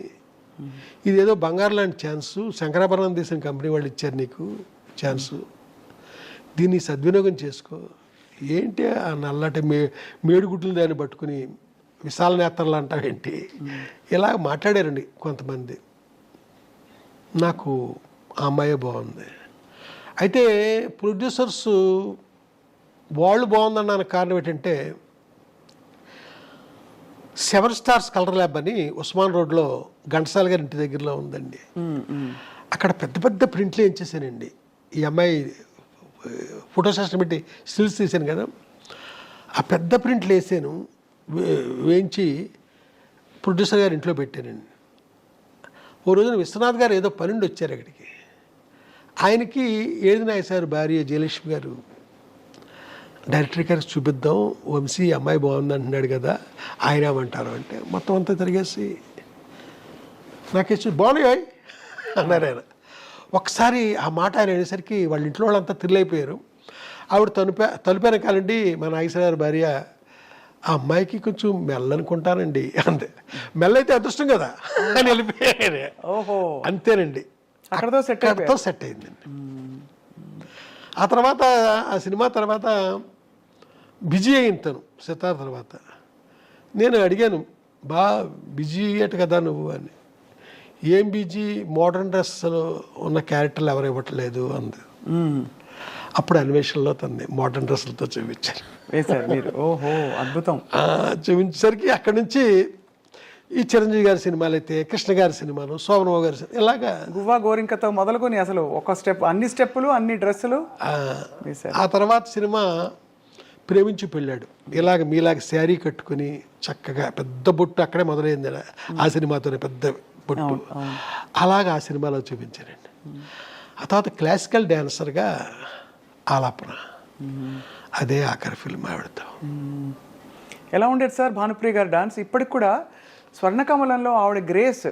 ఇదేదో బంగారు లాంటి ఛాన్సు, శంకరాభరణం తీసిన కంపెనీ వాళ్ళు ఇచ్చారు నీకు ఛాన్సు, దీన్ని సద్వినియోగం చేసుకో. ఏంటి ఆ నల్లటి మేడుగుడ్లు దాన్ని పట్టుకుని విశాల నేత్రలు అంటావేంటి? ఇలా మాట్లాడారండి కొంతమంది. నాకు ఆ అమ్మాయే బాగుంది. అయితే ప్రొడ్యూసర్స్ వాళ్ళు బాగుందన్నానికి కారణం ఏంటంటే, 7 స్టార్స్ కలర్ ల్యాబ్ అని ఉస్మాన్ రోడ్లో ఘంటసాల గారి ఇంటి దగ్గరలో ఉందండి. అక్కడ పెద్ద పెద్ద ప్రింట్లు ఏం చేశానండి. ఈ అమ్మాయి ఫోటో సెషన్ పెట్టి స్టిల్స్ తీశాను కదా, ఆ పెద్ద ప్రింట్లు వేసాను, వేయించి ప్రొడ్యూసర్ గారి ఇంట్లో పెట్టానండి. ఓ రోజున విశ్వనాథ్ గారు ఏదో పనుండి వచ్చారు అక్కడికి. ఆయనకి ఏది నాయసారు భార్య జయలక్ష్మి గారు, డైరెక్టర్ గారికి చూపిద్దాం, వంశీ అమ్మాయి బాగుంది అంటున్నాడు కదా, ఆయన ఏమంటారు అంటే మొత్తం అంతా తిరిగేసి నాకేసి బాగున్నాయి అన్నారు ఆయన. ఒకసారి ఆ మాట ఆయన అనేసరికి వాళ్ళ ఇంట్లో వాళ్ళంతా థ్రిల్ ఆవిడ తలుపు వెనకాలండి మా నాగేశ్వర గారి భార్య, ఆ అమ్మాయికి కొంచెం మెల్లనుకుంటానండి అంతే. మెల్లైతే అదృష్టం కదా అని వెళ్ళిపోయారు. ఓహో, అంతేనండి, అక్కడతో సెట్ అయిందండి. ఆ తర్వాత ఆ సినిమా తర్వాత బిజీ అయింది తను. సితార్ తర్వాత నేను అడిగాను, బిజీ అయ్యట కదా నువ్వు అని. ఏం బిజీ, మోడర్న్ డ్రెస్లో ఉన్న క్యారెక్టర్లు ఎవరు ఇవ్వట్లేదు అంది. అప్పుడు అన్వేషణలో తన్ని మోడర్న్ డ్రెస్సులతో చూపించాను. ఓహో, అద్భుతం. చూపించేసరికి అక్కడి నుంచి ఈ చిరంజీవి గారి సినిమాలు అయితే, కృష్ణ గారి సినిమాలు, శోభనబాబు గారి సినిమా, ఇలాగా గువ్వా గోరింకతో మొదలుకొని అసలు ఒక స్టెప్, అన్ని స్టెప్పులు, అన్ని డ్రెస్సులు. ఆ తర్వాత సినిమా ప్రేమించి పెళ్ళాడు. ఇలాగ మీలాగ శారీ కట్టుకుని చక్కగా పెద్ద బొట్టు అక్కడే మొదలైంది ఆ సినిమాతోనే, పెద్ద బొట్టు. అలాగా ఆ సినిమాలో చూపించారండి. ఆ తర్వాత క్లాసికల్ డ్యాన్సర్గా ఆలాపన, అదే ఆఖరి ఫిల్మ్ ఆవిడతో. ఎలా ఉండేది సార్ భానుప్రియ గారి డాన్స్? ఇప్పటికి కూడా స్వర్ణకమలంలో ఆవిడ గ్రేస్,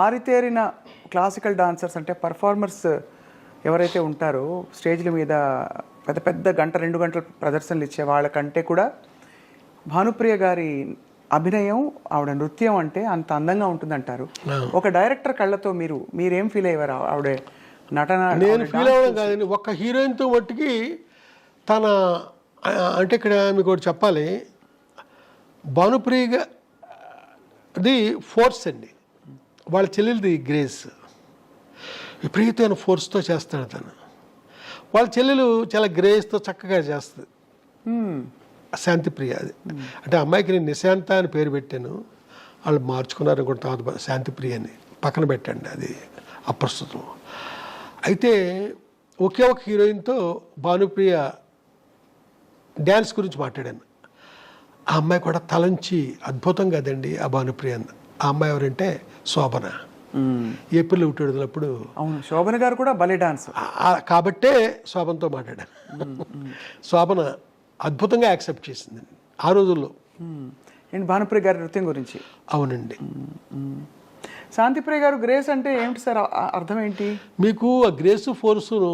ఆరితేరిన క్లాసికల్ డాన్సర్స్ అంటే పర్ఫార్మర్స్ ఎవరైతే ఉంటారో స్టేజ్ల మీద పెద్ద పెద్ద 1-2 గంటల ప్రదర్శనలు ఇచ్చే వాళ్ళకంటే కూడా భానుప్రియ గారి అభినయం, ఆవిడ నృత్యం అంటే అంత అందంగా ఉంటుందంటారు. ఒక డైరెక్టర్ కళ్ళతో మీరేం ఫీల్ అయ్యారు ఆవిడ నటన? నేను ఫీల్ అవ్వడం కాదండి, ఒక్క హీరోయిన్తో మట్టుకి తన, అంటే ఇక్కడ మీకు ఒకటి చెప్పాలి, భానుప్రియగా అది ఫోర్స్ అండి, వాళ్ళ చెల్లెలది గ్రేస్. విపరీతమైన ఫోర్స్తో చేస్తాడు తను. వాళ్ళ చెల్లెలు చాలా గ్రేస్తో చక్కగా చేస్తుంది, శాంతిప్రియ. అది అంటే అమ్మాయికి నేను నిశాంత అని పేరు పెట్టాను, వాళ్ళు మార్చుకున్నారు అనుకుంటా, తర్వాత శాంతిప్రియ అని పక్కన పెట్టండి, అది అప్రస్తుతం. అయితే ఒకే ఒక హీరోయిన్తో భానుప్రియ డ్యాన్స్ గురించి మాట్లాడాను. ఆ అమ్మాయి కూడా తలంచి అద్భుతంగా అదండి ఆ భానుప్రియ. ఆ అమ్మాయి ఎవరంటే శోభన. ఏప్రిల్ 1 విడుదలప్పుడు. అవును, శోభన గారు కూడా భలే డాన్స్. కాబట్టే శోభనతో మాట్లాడాను. శోభన అద్భుతంగా యాక్సెప్ట్ చేసిందండి ఆ రోజుల్లో. ఏంటి భానుప్రియ గారి నృత్యం గురించి? అవునండి. శాంతిప్రియ గారు గ్రేస్ అంటే ఏమిటి సార్, అర్థం ఏంటి? మీకు ఆ గ్రేస్ ఫోర్సును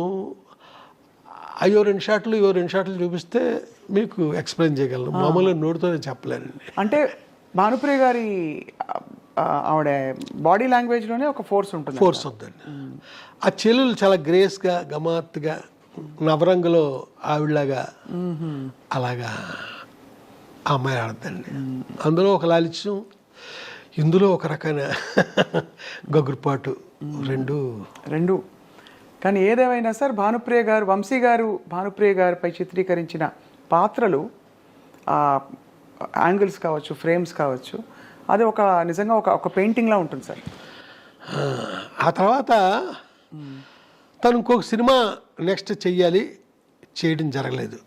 అయ్యో 2 షాట్లు చూపిస్తే మీకు ఎక్స్ప్లెయిన్ చేయగలను, మామూలుగా నోటితోనే చెప్పలేనండి. అంటే భానుప్రియ గారి ఆవిడ బాడీ లాంగ్వేజ్లోనే ఒక ఫోర్స్ ఉంటుంది. ఫోర్స్ ఉందండి. ఆ చెల్లెలు చాలా గ్రేస్గా గమాత్తుగా నవరంగులో ఆవిడలాగా అలాగా ఆ అమ్మాయి ఆడద్దండి. అందులో ఒక లాలిత్యం, ఇందులో ఒక రకమైన గగురుపాటు, రెండు. కానీ ఏదేమైనా సార్, భానుప్రియ గారు, వంశీ గారు భానుప్రియ గారిపై చిత్రీకరించిన పాత్రలు, యాంగిల్స్ కావచ్చు, ఫ్రేమ్స్ కావచ్చు, అది ఒక నిజంగా ఒక పెయింటింగ్లా ఉంటుంది సార్. ఆ తర్వాత తను ఇంకొక సినిమా నెక్స్ట్ చేయడం జరగలేదు.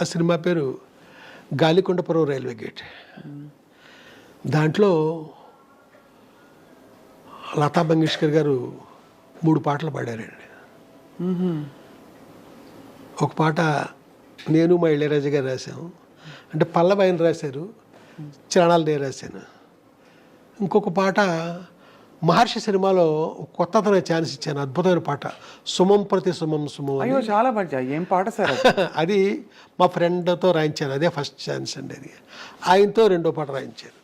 ఆ సినిమా పేరు గాలికొండపురం రైల్వే గేట్. దాంట్లో లతా మంగేష్కర్ గారు 3 పాటలు పాడారండి. ఒక పాట నేను మా ఇళయరాజా గారు రాశాము, అంటే పల్లవి ఆయన రాశారు, చరణాలు నేను రాశాను. ఇంకొక పాట మహర్షి సినిమాలో కొత్తతన ఛాన్స్ ఇచ్చాను, అద్భుతమైన పాట, సుమం ప్రతి సుమం సుమం. అయ్యో చాలా బాగా, ఏం పాట సార్ అది మా ఫ్రెండ్తో రాయించాను, అదే ఫస్ట్ ఛాన్స్ అండి. అది ఆయనతో 2వ పాట రాయించాను.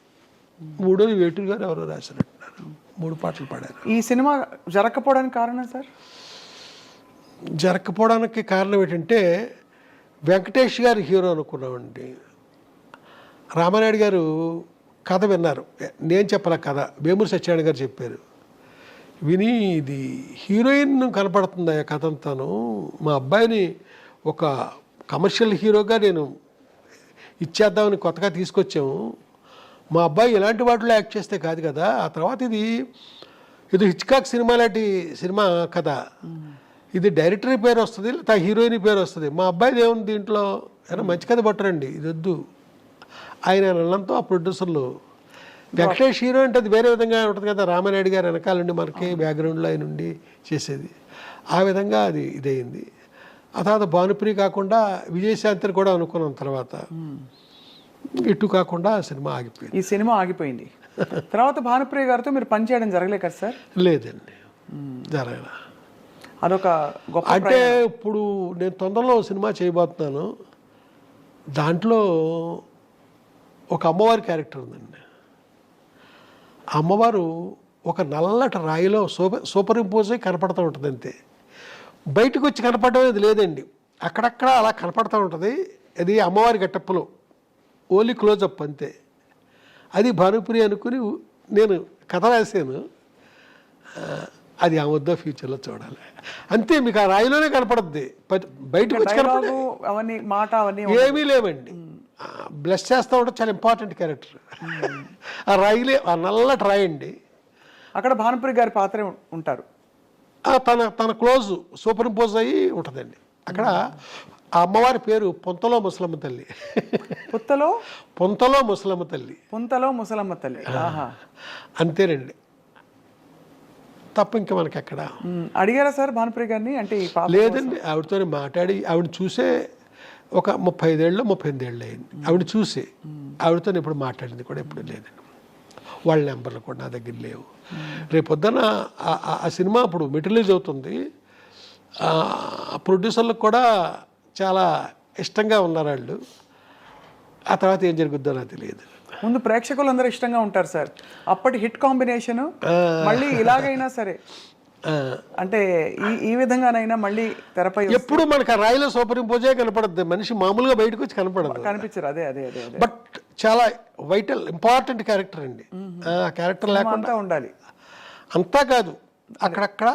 3 వేటూరు గారు ఎవరో రాశారంటున్నారు. 3 పాటలు పాడారు. ఈ సినిమా జరగకపోవడానికి కారణం సార్? జరగకపోవడానికి కారణం ఏంటంటే వెంకటేష్ గారు హీరో అనుకున్నామండి. రామానాయుడు గారు కథ విన్నారు, నేను చెప్పాల కథ, వేమూరి సత్యనారాయణ గారు చెప్పారు. విని ఇది హీరోయిన్ కనపడుతుంది ఆ కథ అంతాను, మా అబ్బాయిని ఒక కమర్షియల్ హీరోగా నేను ఇచ్చేద్దామని కొత్తగా తీసుకొచ్చాము, మా అబ్బాయి ఇలాంటి వాటిలో యాక్ట్ చేస్తే కాదు కదా. ఆ తర్వాత ఇది హిచ్కాక్ సినిమా లాంటి సినిమా కథ, ఇది డైరెక్టర్ పేరు వస్తుంది, లేదా హీరోయిన్ పేరు వస్తుంది, మా అబ్బాయిది ఏముంది దీంట్లో, ఏమైనా మంచి కథ పట్టరండి, ఇది వద్దు ఆయన అన్నంతో ఆ ప్రొడ్యూసర్లు. వెంకటేష్ హీరో అంటే అది వేరే విధంగా ఉంటుంది కదా, రామానాయుడు గారు వెనకాల నుండి మనకి బ్యాక్గ్రౌండ్లో ఆయన ఉండి చేసేది, ఆ విధంగా అది ఇదయింది. ఆ తర్వాత భానుప్రియ కాకుండా విజయశాంతిని కూడా అనుకున్నాం, తర్వాత ఇటు కాకుండా ఆ సినిమా ఆగిపోయింది. ఈ సినిమా ఆగిపోయింది. తర్వాత భానుప్రియ గారితో మీరు పనిచేయడం జరగలేదు కదా సార్? లేదండి, జరగల. అదొక గొప్ప. అంటే ఇప్పుడు నేను తొందరలో సినిమా చేయబోతున్నాను, దాంట్లో ఒక అమ్మవారి క్యారెక్టర్ ఉందండి. ఆ అమ్మవారు ఒక నల్లటి రాయిలో సూపర్ ఇంపోజ్ అయి కనపడుతూ ఉంటుంది అంతే, బయటకు వచ్చి కనపడడం అనేది లేదండి, అక్కడక్కడ అలా కనపడుతూ ఉంటుంది. అది అమ్మవారి గెటప్పులో ఓన్లీ క్లోజప్ అంతే. అది భానుప్రియ అనుకుని నేను కథ రాశాను, అది ఆ వద్ద ఫ్యూచర్లో చూడాలి అంతే. మీకు ఆ రాయిలోనే కనపడుద్ది, బయటకు వచ్చి కనపడదు, అవన్నీ మాట అవన్నీ ఏమీ లేవండి. బ్లెస్ చేస్తూ ఉంటే చాలా ఇంపార్టెంట్ క్యారెక్టర్. ఆ రాయిలే, ఆ నల్లటి రాయి అండి, అక్కడ భానుప్రియ గారి పాత్రే ఉంటారు. తన క్లోజ్ సూపర్ ఇంపోజ్ అయ్యి ఉంటుందండి. అక్కడ ఆ అమ్మవారి పేరు పొంతలో ముసలమ్మ తల్లి. పొంతలో ముసలమ్మ తల్లి. పొంతలో ముసలమ్మ తల్లి. అంతేనండి, తప్ప ఇంకా మనకి ఎక్కడ. అడిగారా సార్ భానుప్రియ గారిని? అంటే లేదండి, ఆవిడతో మాట్లాడి ఆవిడ చూసే ఒక 35 ఏళ్ళు అయింది ఆవిడ చూసి. ఆవిడతో ఎప్పుడు మాట్లాడింది కూడా ఎప్పుడు లేదండి, వాళ్ళ నెంబర్లు కూడా నా దగ్గర లేవు. రేపొద్దున ఆ సినిమా ఇప్పుడు మెటీరియలైజ్ అవుతుంది, ప్రొడ్యూసర్లకు కూడా చాలా ఇష్టంగా ఉన్నారు వాళ్ళు. ఆ తర్వాత ఏం జరుగుద్దో నాకు తెలియదు. ముందు ప్రేక్షకులు అందరూ ఇష్టంగా ఉంటారు సార్, అప్పటి హిట్ కాంబినేషన్ మళ్ళీ ఇలాగైనా సరే, అంటే ఈ విధంగానైనా మళ్ళీ తెరపై ఎప్పుడు మనకు ఆ రాయిలో సూపర్ ఇంపోజే కనపడద్దు, మనిషి మామూలుగా బయటకు వచ్చి కనిపించరు. అదే బట్ చాలా వైటల్ ఇంపార్టెంట్ క్యారెక్టర్ అండి. ఆ క్యారెక్టర్ లేకుండా అంతా ఉండాలి. అంతా కాదు, అక్కడక్కడ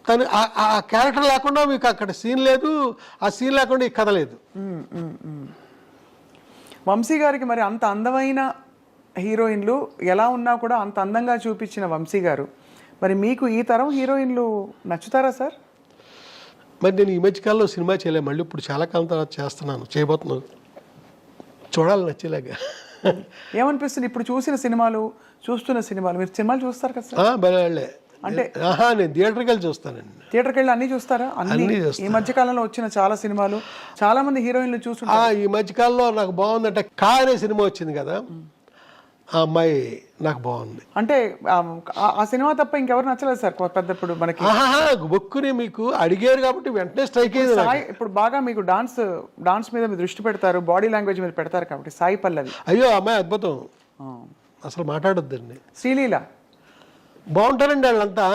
తను ఆ క్యారెక్టర్ లేకుండా మీకు అక్కడ సీన్ లేదు, ఆ సీన్ లేకుండా ఈ కథ లేదు. వంశీ గారికి మరి అంత అందమైన హీరోయిన్లు ఎలా ఉన్నా కూడా అంత అందంగా చూపించిన వంశీ గారు, మరి మీకు ఈ తరం హీరోయిన్లు నచ్చుతారా సార్? మరి నేను ఈ మధ్యకాలంలో సినిమా చేయలే, మళ్ళీ ఇప్పుడు చాలా కాలం తర్వాత చేస్తున్నాను, చేయబోతున్నాను. చూడాలి నచ్చేలాగా. ఏమనిపిస్తుంది ఇప్పుడు చూస్తున్న సినిమాలు మీరు సినిమాలు చూస్తారు కదా సార్? బలే అంటే నేను థియేటర్కి వెళ్ళి చూస్తానండి. థియేటర్కి వెళ్ళి అన్ని చూస్తారా? అన్ని ఈ మధ్య కాలంలో వచ్చిన చాలా సినిమాలు, చాలా మంది హీరోయిన్లు చూస్తుంటారు. ఈ మధ్యకాలంలో నాకు బాగుందంటే కా అనే సినిమా వచ్చింది కదా, ఆ అమ్మాయి నాకు బాగుంది. అంటే ఆ సినిమా తప్ప ఇంకెవరు నచ్చలేదు సార్ పెద్ద ఇప్పుడు మనకి? బొక్కుని మీకు అడిగారు కాబట్టి వెంటనే స్ట్రైక్ అయింది. ఇప్పుడు బాగా మీకు డాన్స్ మీద మీరు దృష్టి పెడతారు, బాడీ లాంగ్వేజ్ మీద పెడతారు కాబట్టి సాయి పల్లవి. అయ్యో అమ్మాయి అద్భుతం, అసలు మాట్లాడొద్దండి. శ్రీలీల బాగుంటారండి వాళ్ళంతా.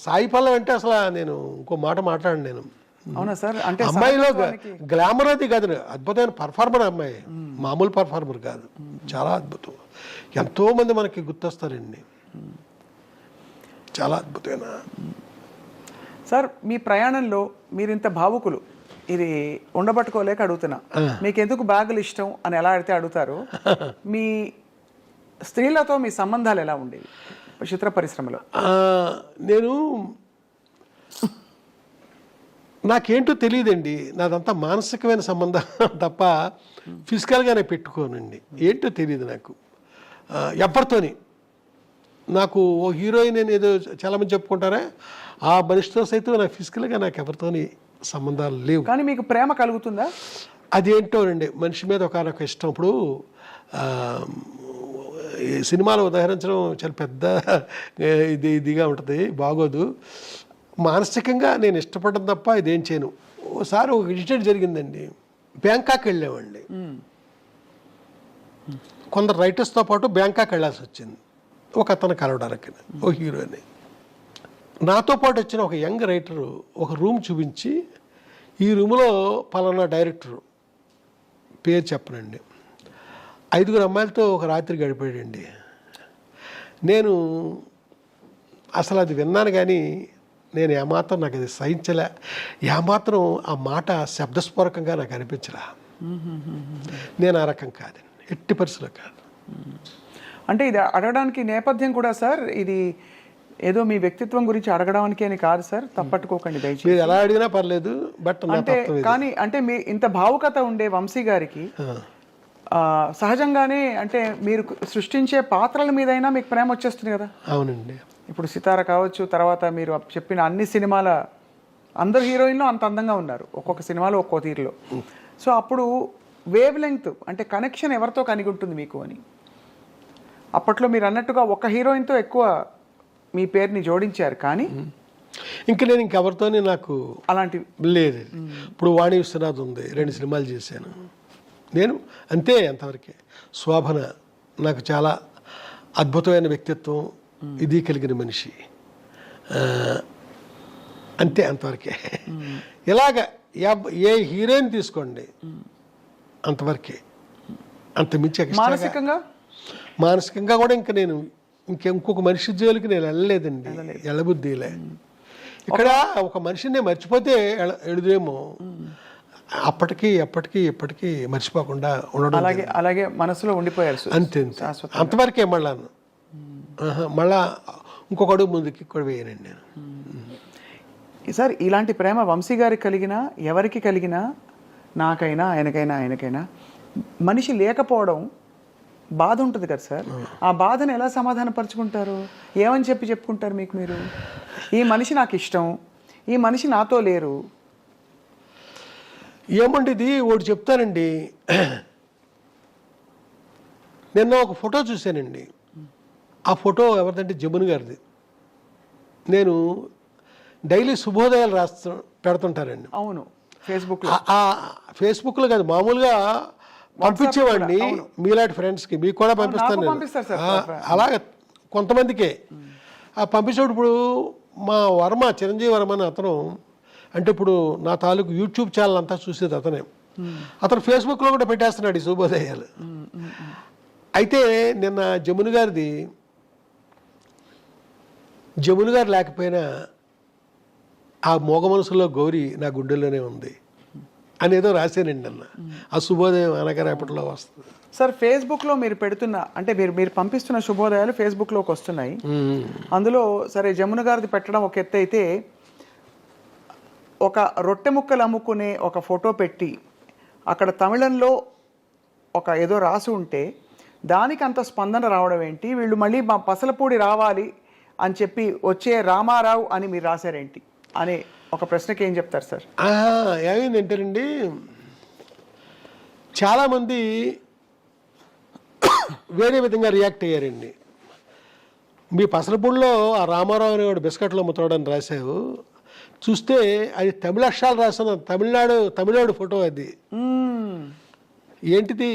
సాయి పల్లవి అంటే అసలు నేను ఇంకో మాట మాట్లాడండి నేను. అవునా సార్? అంటే అమ్మాయిలో గ్లామర్ అది కాదు, అద్భుతమైన పర్ఫార్మర్ అమ్మాయి, మామూలు పర్ఫార్మర్ కాదు, చాలా అద్భుతం. ఎంతో మంది మనకి గుర్తొస్తారండి, చాలా అద్భుతమైన. సార్ మీ ప్రయాణంలో మీరు ఇంత భావుకులు, ఇది ఉండబట్టుకోలేక అడుగుతున్నా, మీకు ఎందుకు బ్యాగులు ఇష్టం అని ఎలా అడిగితే అడుగుతారు. మీ స్త్రీలతో మీ సంబంధాలు ఎలా ఉండేవి చిత్ర పరిశ్రమలో? నేను నాకేంటో తెలియదండి, నాదంతా మానసికమైన సంబంధం తప్ప ఫిజికల్గానే పెట్టుకోనండి. ఏంటో తెలియదు నాకు ఎవరితోని. నాకు ఓ హీరోయిన్ అని ఏదో చాలామంది చెప్పుకుంటారా, ఆ మనిషితో సైతం నాకు ఫిజికల్గా నాకు ఎవరితోని సంబంధాలు లేవు. కానీ మీకు ప్రేమ కలుగుతుందా? అదేంటోనండి, మనిషి మీద ఒకనొక ఇష్టం. ఇప్పుడు సినిమాలు ఉదాహరించడం చాలా పెద్ద ఇదిగా ఉంటుంది, బాగోదు. మానసికంగా నేను ఇష్టపడడం తప్ప ఇదేం చేయను. ఓసారి ఒక ఇన్సిడెంట్ జరిగిందండి, బ్యాంకాక్ వెళ్ళామండి. కొందరు రైటర్స్తో పాటు బ్యాంకాక్ వెళ్ళాల్సి వచ్చింది, ఒక అతను కలవడానికి, ఓ హీరోని. నాతో పాటు వచ్చిన ఒక యంగ్ రైటరు ఒక రూమ్ చూపించి, ఈ రూమ్లో పలానా డైరెక్టరు పేరు చెప్పనండి, 5 అమ్మాయిలతో ఒక రాత్రి గడిపాడండి. నేను అసలు అది విన్నాను కానీ నేను ఏమాత్రం నాకు అది సహించలే, ఏమాత్రం ఆ మాట శబ్దస్ఫోరకంగా నాకు అనిపించలే. నేను ఆ రకం కాదండి, ఎట్టి పరిస్థితుల్లో కాదు. అంటే ఇది అడగడానికి నేపథ్యం కూడా సార్, ఇది ఏదో మీ వ్యక్తిత్వం గురించి అడగడానికి అని కాదు సార్, తప్పట్టుకోకండి దయచేసి. మీరు ఎలా అడిగినా పర్లేదు, బట్ అంటే కానీ అంటే మీ ఇంత భావుకత ఉండే వంశీ గారికి సహజంగానే అంటే మీరు సృష్టించే పాత్రల మీదైనా మీకు ప్రేమ వచ్చేస్తుంది కదా? అవునండి. ఇప్పుడు సితార కావచ్చు, తర్వాత మీరు చెప్పిన అన్ని సినిమాల అందరు హీరోయిన్లు అంత అందంగా ఉన్నారు, ఒక్కొక్క సినిమాలో ఒక్కో తీరులో. సో అప్పుడు వేవ్ లెంగ్త్ అంటే కనెక్షన్ ఎవరితో కలిగి ఉంటుంది మీకు అని? అప్పట్లో మీరు అన్నట్టుగా ఒక హీరోయిన్తో ఎక్కువ మీ పేరుని జోడించారు, కానీ ఇంకా నేను ఇంకెవరితోనే నాకు అలాంటి లేదు. ఇప్పుడు వాణి విశ్వనాథ్ ఉంది, 2 సినిమాలు చేశాను నేను, అంతే, అంతవరకే. శోభన నాకు చాలా అద్భుతమైన వ్యక్తిత్వం, ఇది కలిగిన మనిషి, అంతే, అంతవరకే. ఇలాగ ఏ హీరోయిన్ తీసుకోండి అంతవరకే, అంత మించి. మానసికంగా కూడా ఇంకా నేను ఇంకొక మనిషి జోలికి నేను వెళ్ళలేదండి, వెళ్ళబుద్ధిలే. ఇక్కడ ఒక మనిషిని మర్చిపోతే ఎడుదేమో, అప్పటికి ఎప్పటికీ మర్చిపోకుండా ఉండడం, అలాగే మనసులో ఉండిపోయారు అంతే, అంతవరకే. మళ్ళా ఇంకొక అడుగు ముందుకి కూడా వేయనండి నేను. సార్ ఇలాంటి ప్రేమ వంశీ గారికి కలిగినా, ఎవరికి కలిగినా, నాకైనా ఆయనకైనా మనిషి లేకపోవడం బాధ ఉంటుంది కదా సార్. ఆ బాధను ఎలా సమాధానపరుచుకుంటారు? ఏమని చెప్పుకుంటారు మీకు మీరు? ఈ మనిషి నాకు ఇష్టం, ఈ మనిషి నాతో లేరు. ఏమండి ఇది ఒకటి చెప్తానండి, నిన్న ఒక ఫోటో చూశానండి. ఆ ఫోటో ఎవరిదంటే జమున్ గారిది. నేను డైలీ శుభోదయాలు పెడుతుంటారండి. అవును, ఫేస్బుక్లో కాదు, మామూలుగా పంపించేవాడిని మీలాంటి ఫ్రెండ్స్కి, మీకు కూడా పంపిస్తాను. అలాగే కొంతమందికే పంపించేటప్పుడు మా చిరంజీవి వర్మ అని అతను, అంటే ఇప్పుడు నా తాలూకు యూట్యూబ్ ఛానల్ అంతా చూసేది అతనే. అతను ఫేస్బుక్లో కూడా పెట్టేస్తున్నాడు ఈ శుభోదయాలు. అయితే నిన్న జమున గారు లేకపోయినా ఆ మోగ మనసులో గౌరీ నా గుండెల్లోనే ఉంది అనేదో రాశానండి నిన్న. ఆ శుభోదయం అనగా రేపటిలో వస్తుంది. సార్ ఫేస్బుక్లో మీరు పెడుతున్న అంటే మీరు పంపిస్తున్న శుభోదయాలు ఫేస్బుక్లోకి వస్తున్నాయి. అందులో సరే జమున గారిది పెట్టడం ఒక ఎత్తు అయితే, ఒక రొట్టె ముక్కలు అమ్ముకునే ఒక ఫోటో పెట్టి అక్కడ తమిళంలో ఒక ఏదో రాసి ఉంటే దానికి అంత స్పందన రావడం ఏంటి? వీళ్ళు మళ్ళీ మా పసలపూడి రావాలి అని చెప్పి వచ్చే రామారావు అని మీరు రాశారేంటి అనే ఒక ప్రశ్నకి ఏం చెప్తారు సార్? ఏమైందంటేనండి, చాలామంది వేరే విధంగా రియాక్ట్ అయ్యారండి. మీ పసలపూడిలో ఆ రామారావు అనేవాడు బిస్కెట్లు అమ్ముతాడని రాశావు, చూస్తే అది తమిళ అక్షరాలు రాసిన తమిళనాడు ఫోటో అది ఏంటిది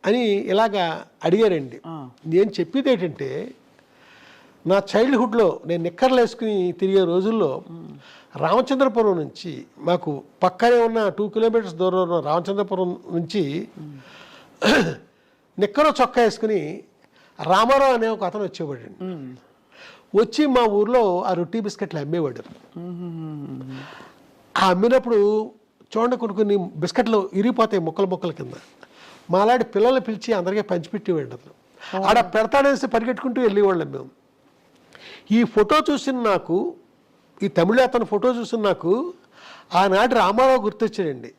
అని ఇలాగా అడిగారండి. నేను చెప్పేది ఏంటంటే, నా చైల్డ్హుడ్లో నేను నిక్కర్లు వేసుకుని తిరిగే రోజుల్లో రామచంద్రపురం నుంచి మాకు పక్కనే ఉన్న 2 కిలోమీటర్స్ దూరంలో ఉన్న రామచంద్రపురం నుంచి నిక్కరో చొక్కా వేసుకుని రామారావు అనే ఒక అతను వచ్చేవాడండి. వచ్చి మా ఊర్లో ఆ రొట్టి బిస్కెట్లు అమ్మేవాడు. ఆ అమ్మినప్పుడు చూడండి కొన్ని బిస్కెట్లు ఇరిగిపోతాయి ముక్కల కింద. మాలాంటి పిల్లల్ని పిలిచి అందరికీ పంచిపెట్టేవాడు అతను. ఆడ పెడతాడేసి పరిగెట్టుకుంటూ వెళ్ళేవాళ్ళం మేము. ఈ ఫోటో చూసిన నాకు, ఈ తమిళ అతను ఫోటో చూసిన నాకు ఆనాటి రామారావు గుర్తొచ్చాడండి.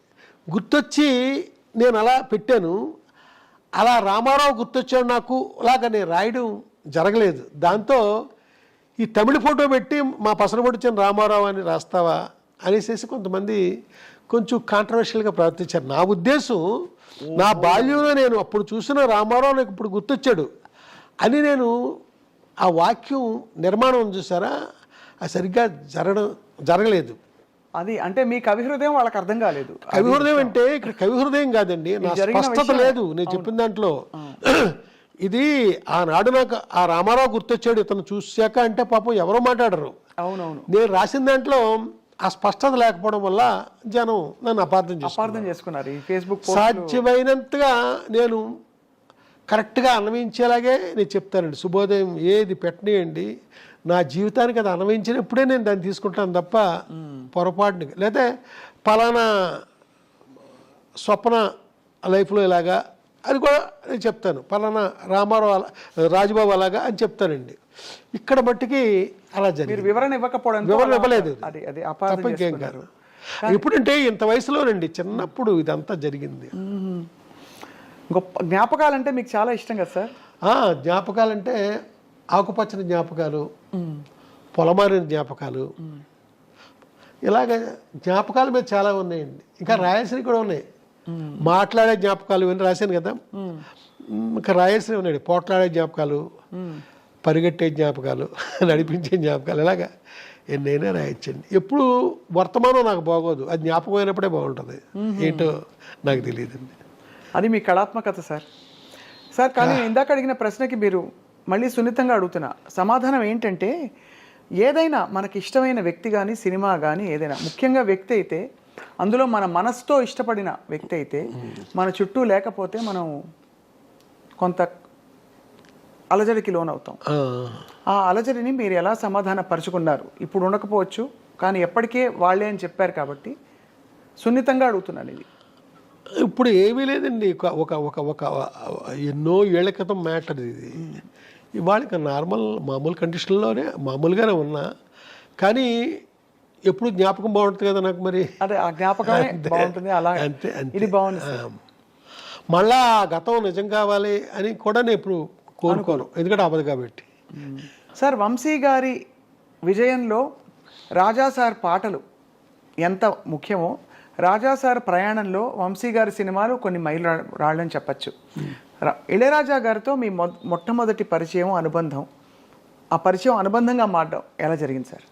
గుర్తొచ్చి నేను అలా పెట్టాను. అలా రామారావు గుర్తొచ్చాడు నాకు, అలాగా నేను రాయడం జరగలేదు. దాంతో ఈ తమిళ ఫోటో పెట్టి మా పసరపొడిచిన రామారావు అని రాస్తావా అనేసి కొంతమంది కొంచెం కాంట్రవర్షియల్గా ప్రవర్తించారు. నా ఉద్దేశం, నా బాల్యంలో నేను అప్పుడు చూసిన రామారావు నాకు ఇప్పుడు గుర్తొచ్చాడు అని నేను ఆ వాక్యం నిర్మాణం చూసారా, అది సరిగ్గా జరగలేదు. అది అంటే మీ కవి హృదయం వాళ్ళకి అర్థం కాలేదు. కవి హృదయం అంటే ఇక్కడ కవి హృదయం కాదండి, నా స్పష్టత లేదు నేను చెప్పిన దాంట్లో. ఇది ఆనాడు నాకు ఆ రామారావు గుర్తొచ్చాడు ఇతను చూశాక అంటే పాపం ఎవరో మాట్లాడరు. అవునవును. నేను రాసిన దాంట్లో ఆ స్పష్టత లేకపోవడం వల్ల జనం నన్ను అపార్థం చేసుకున్నారు. ఈ ఫేస్బుక్ సాధ్యమైనంతగా నేను కరెక్ట్గా అన్వయించేలాగే నేను చెప్తానండి. శుభోదయం ఏది పెట్టనియండి, నా జీవితానికి అది అన్వయించినప్పుడే నేను దాన్ని తీసుకుంటాను తప్ప పొరపాటుని, లేదా పలానా స్వప్న లైఫ్లో ఇలాగా అది కూడా నేను చెప్తాను, పలానా రామారావు రాజుబాబు అలాగా అని చెప్తానండి. ఇక్కడ మట్టికి అలా జరిగింది. వివరణ ఇవ్వలేదు, తప్ప ఇంకేం కాదు. ఇప్పుడంటే ఇంత వయసులోనండి, చిన్నప్పుడు ఇదంతా జరిగింది. గొప్ప జ్ఞాపకాలంటే మీకు చాలా ఇష్టం కదా సార్? జ్ఞాపకాలంటే ఆకుపచ్చని జ్ఞాపకాలు, పొలమారిన జ్ఞాపకాలు, ఇలాగ జ్ఞాపకాలు మీద చాలా ఉన్నాయండి. ఇంకా రాయాల్సినవి కూడా ఉన్నాయి. మాట్లాడే జ్ఞాపకాలు ఇవన్నీ రాశాను కదా, ఇంకా రాయాల్సినవి ఉన్నాయండి. పోట్లాడే జ్ఞాపకాలు, పరిగెట్టే జ్ఞాపకాలు, నడిపించే జ్ఞాపకాలు, ఇలాగా ఎన్నైనా రాయొచ్చండి. ఎప్పుడు వర్తమానం నాకు బాగోదు, అది జ్ఞాపకం అయినప్పుడే బాగుంటుంది. ఏంటో నాకు తెలియదండి. అది మీ కళాత్మకత సార్. కానీ ఇందాక అడిగిన ప్రశ్నకి మీరు మళ్ళీ సున్నితంగా అడుగుతున్నా సమాధానం ఏంటంటే, ఏదైనా మనకి ఇష్టమైన వ్యక్తి కానీ సినిమా కానీ ఏదైనా, ముఖ్యంగా వ్యక్తి అయితే అందులో మన మనసుతో ఇష్టపడిన వ్యక్తి అయితే మన చుట్టూ లేకపోతే మనం కొంత అలజడికి లోనవుతాం. ఆ అలజడిని మీరు ఎలా సమాధాన పరుచుకున్నారు? ఇప్పుడు ఉండకపోవచ్చు కానీ ఎప్పటికే వాళ్ళే అని చెప్పారు కాబట్టి సున్నితంగా అడుగుతున్నాను. ఇది ఇప్పుడు ఏమీ లేదండి, ఒక ఒక ఒక ఎన్నో ఏళ్ల క్రితం మ్యాటర్ ఇది. ఇవాళ మామూలు కండిషన్లోనే మామూలుగానే ఉన్నా, కానీ ఎప్పుడు జ్ఞాపకం బాగుంటుంది కదా నాకు. మరి అదే ఆ జ్ఞాపకం బాగుంటుంది. అలా అంతే, ఇది బాగుంది. మళ్ళా గతం నిజం కావాలి అని కూడా నేను ఇప్పుడు కోరుకోను, ఎందుకంటే అవ్వదు కాబట్టి. సార్, వంశీ గారి విజయంలో రాజా సార్ పాటలు ఎంత ముఖ్యమో, రాజా సార్ ప్రయాణంలో వంశీ గారి సినిమాలు కొన్ని మైలు రాళ్ళని చెప్పచ్చు. ఇళయరాజా గారితో మీ మొట్టమొదటి పరిచయం, అనుబంధం, ఆ పరిచయం అనుబంధంగా మారడం ఎలా జరిగింది సార్?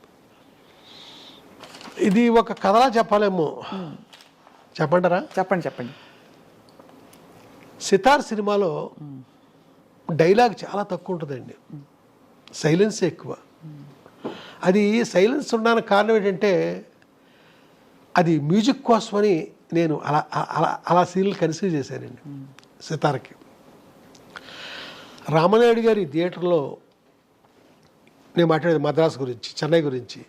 ఇది ఒక కథలా చెప్పాలేమో, చెప్పంటారా? చెప్పండి. సితార్ సినిమాలో డైలాగ్ చాలా తక్కువ ఉంటుందండి, సైలెన్స్ ఎక్కువ. అది సైలెన్స్ ఉండడానికి కారణం ఏంటంటే, అది మ్యూజిక్ కోసమని నేను అలా అలా అలా సీన్లు కన్సీవ్ చేశానండి సితారకి. రామనాయుడు గారి థియేటర్లో నేను మాట్లాడేది మద్రాసు గురించి, చెన్నై గురించి.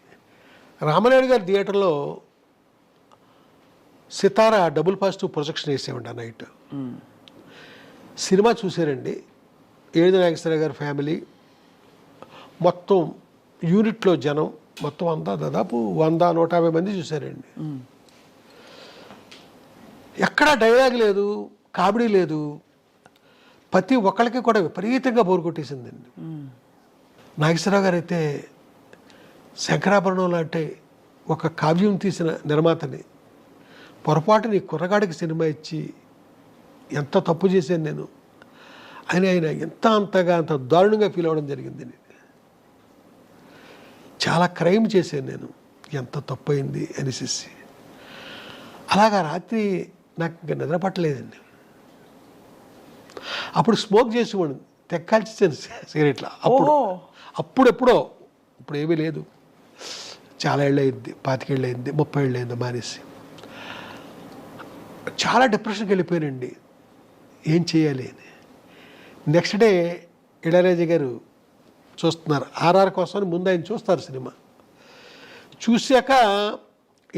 రామనాయుడు గారి థియేటర్లో సితార డబుల్ పాజిటివ్ ప్రొజెక్షన్ వేసేవండి ఆ నైట్. సినిమా చూశారండి. ఏడు నాగేశ్వర గారి ఫ్యామిలీ మొత్తం యూనిట్లో జనం మొత్తం అంతా దాదాపు 100-150 మంది చూశారండి. ఎక్కడా డైలాగ్ లేదు, కామెడీ లేదు. ప్రతి ఒక్కరికి కూడా విపరీతంగా బోరు కొట్టేసిందండి. నాగేశ్వరరావు గారు అయితే శంకరాభరణం లాంటి ఒక కావ్యం తీసిన నిర్మాతని పొరపాటుని కుర్రగాడికి సినిమా ఇచ్చి ఎంత తప్పు చేశాను నేను అని ఆయన అంత దారుణంగా ఫీల్ అవ్వడం జరిగింది. చాలా క్రైమ్ చేశాను నేను, ఎంత తప్పు అయింది అనేసి. అలాగా రాత్రి నాకు ఇంకా నిద్ర పట్టలేదండి. అప్పుడు స్మోక్ చేసేవాడు, తెక్కాల్చేసాను సిగరెట్ల. అప్పుడెప్పుడో, ఇప్పుడు ఏమీ లేదు, చాలా ఏళ్ళు అయింది, 25 ఏళ్ళు అయింది, 30 ఏళ్ళు అయింది మానేసి. చాలా డిప్రెషన్కి వెళ్ళిపోయానండి, ఏం చేయాలి అని. నెక్స్ట్ డే ఇళయరాజా గారు చూస్తున్నారు, ఆర్ఆర్ కోసం ముందు ఆయన చూస్తారు సినిమా. చూశాక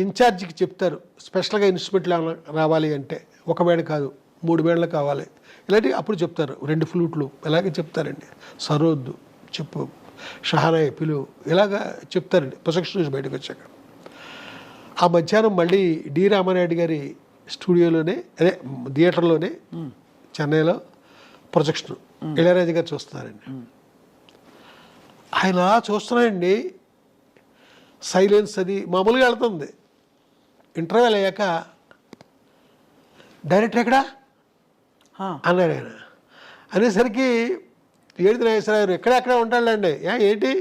ఇన్ఛార్జికి చెప్తారు, స్పెషల్గా ఇన్స్ట్రుమెంట్లు రావాలి అంటే 1 వేళ కాదు 3 వేళలు కావాలి ఇలాంటివి అప్పుడు చెప్తారు. 2 ఫ్లూట్లు ఇలాగే చెప్తారండి. సరోద్దు చెప్పు, షహానాయ్ పిలువు, ఇలాగా చెప్తారండి ప్రొజెక్షన్ నుంచి బయటకు వచ్చాక. ఆ మధ్యాహ్నం మళ్ళీ డి రామానాయుడు గారి స్టూడియోలోనే, అదే థియేటర్లోనే చెన్నైలో ప్రొజెక్షన్ ఇళయరాజా గారు చూస్తున్నారండి. ఆయన చూస్తున్నారండి, సైలెన్స్ అది మామూలుగా వెళ్తుంది. ఇంటర్వ్యూలు అయ్యాక డైరెక్టర్ ఎక్కడా అన్నాడు ఆయన. అనేసరికి ఏడు నాగేశ్వరరావు గారు ఎక్కడెక్కడ ఉంటాడండి, ఏంటి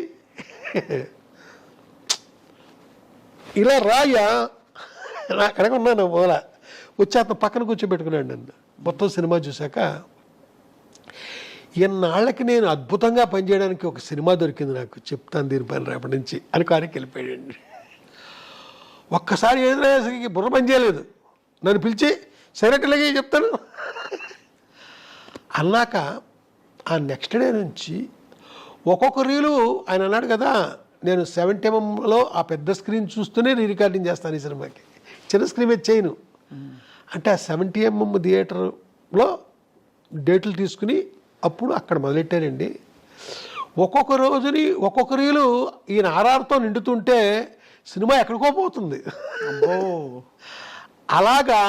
ఇలా రాయ్యా, నా అక్కడికి ఉన్నాను మూల వచ్చి అతను పక్కన కూర్చోబెట్టుకున్నాడు నన్ను. మొత్తం సినిమా చూశాక ఎన్నాళ్ళకి నేను అద్భుతంగా పనిచేయడానికి ఒక సినిమా దొరికింది నాకు, చెప్తాను దీనిపైన రేపటి నుంచి అని కానికి వెళ్ళిపోయాడండి. ఒక్కసారి ఏదైనా బుర్ర పని చేయలేదు, నన్ను పిలిచి సైలెంట్లగే చెప్తాను అన్నాక ఆ నెక్స్ట్ డే నుంచి ఒక్కొక్క రీలు ఆయన అన్నాడు కదా, నేను 70mm ఆ పెద్ద స్క్రీన్ చూస్తూనే రికార్డింగ్ చేస్తాను ఈ సినిమాకి, చిన్న స్క్రీన్ మీద చేయను అంటే ఆ 70mm థియేటర్లో డేట్లు తీసుకుని అప్పుడు అక్కడ మొదలెట్టానండి. ఒక్కొక్క రోజుని ఒక్కొక్క రీలు ఈయన ఆర్ఆర్తో నిండుతుంటే సినిమా ఎక్కడికో పోతుంది. అలాగా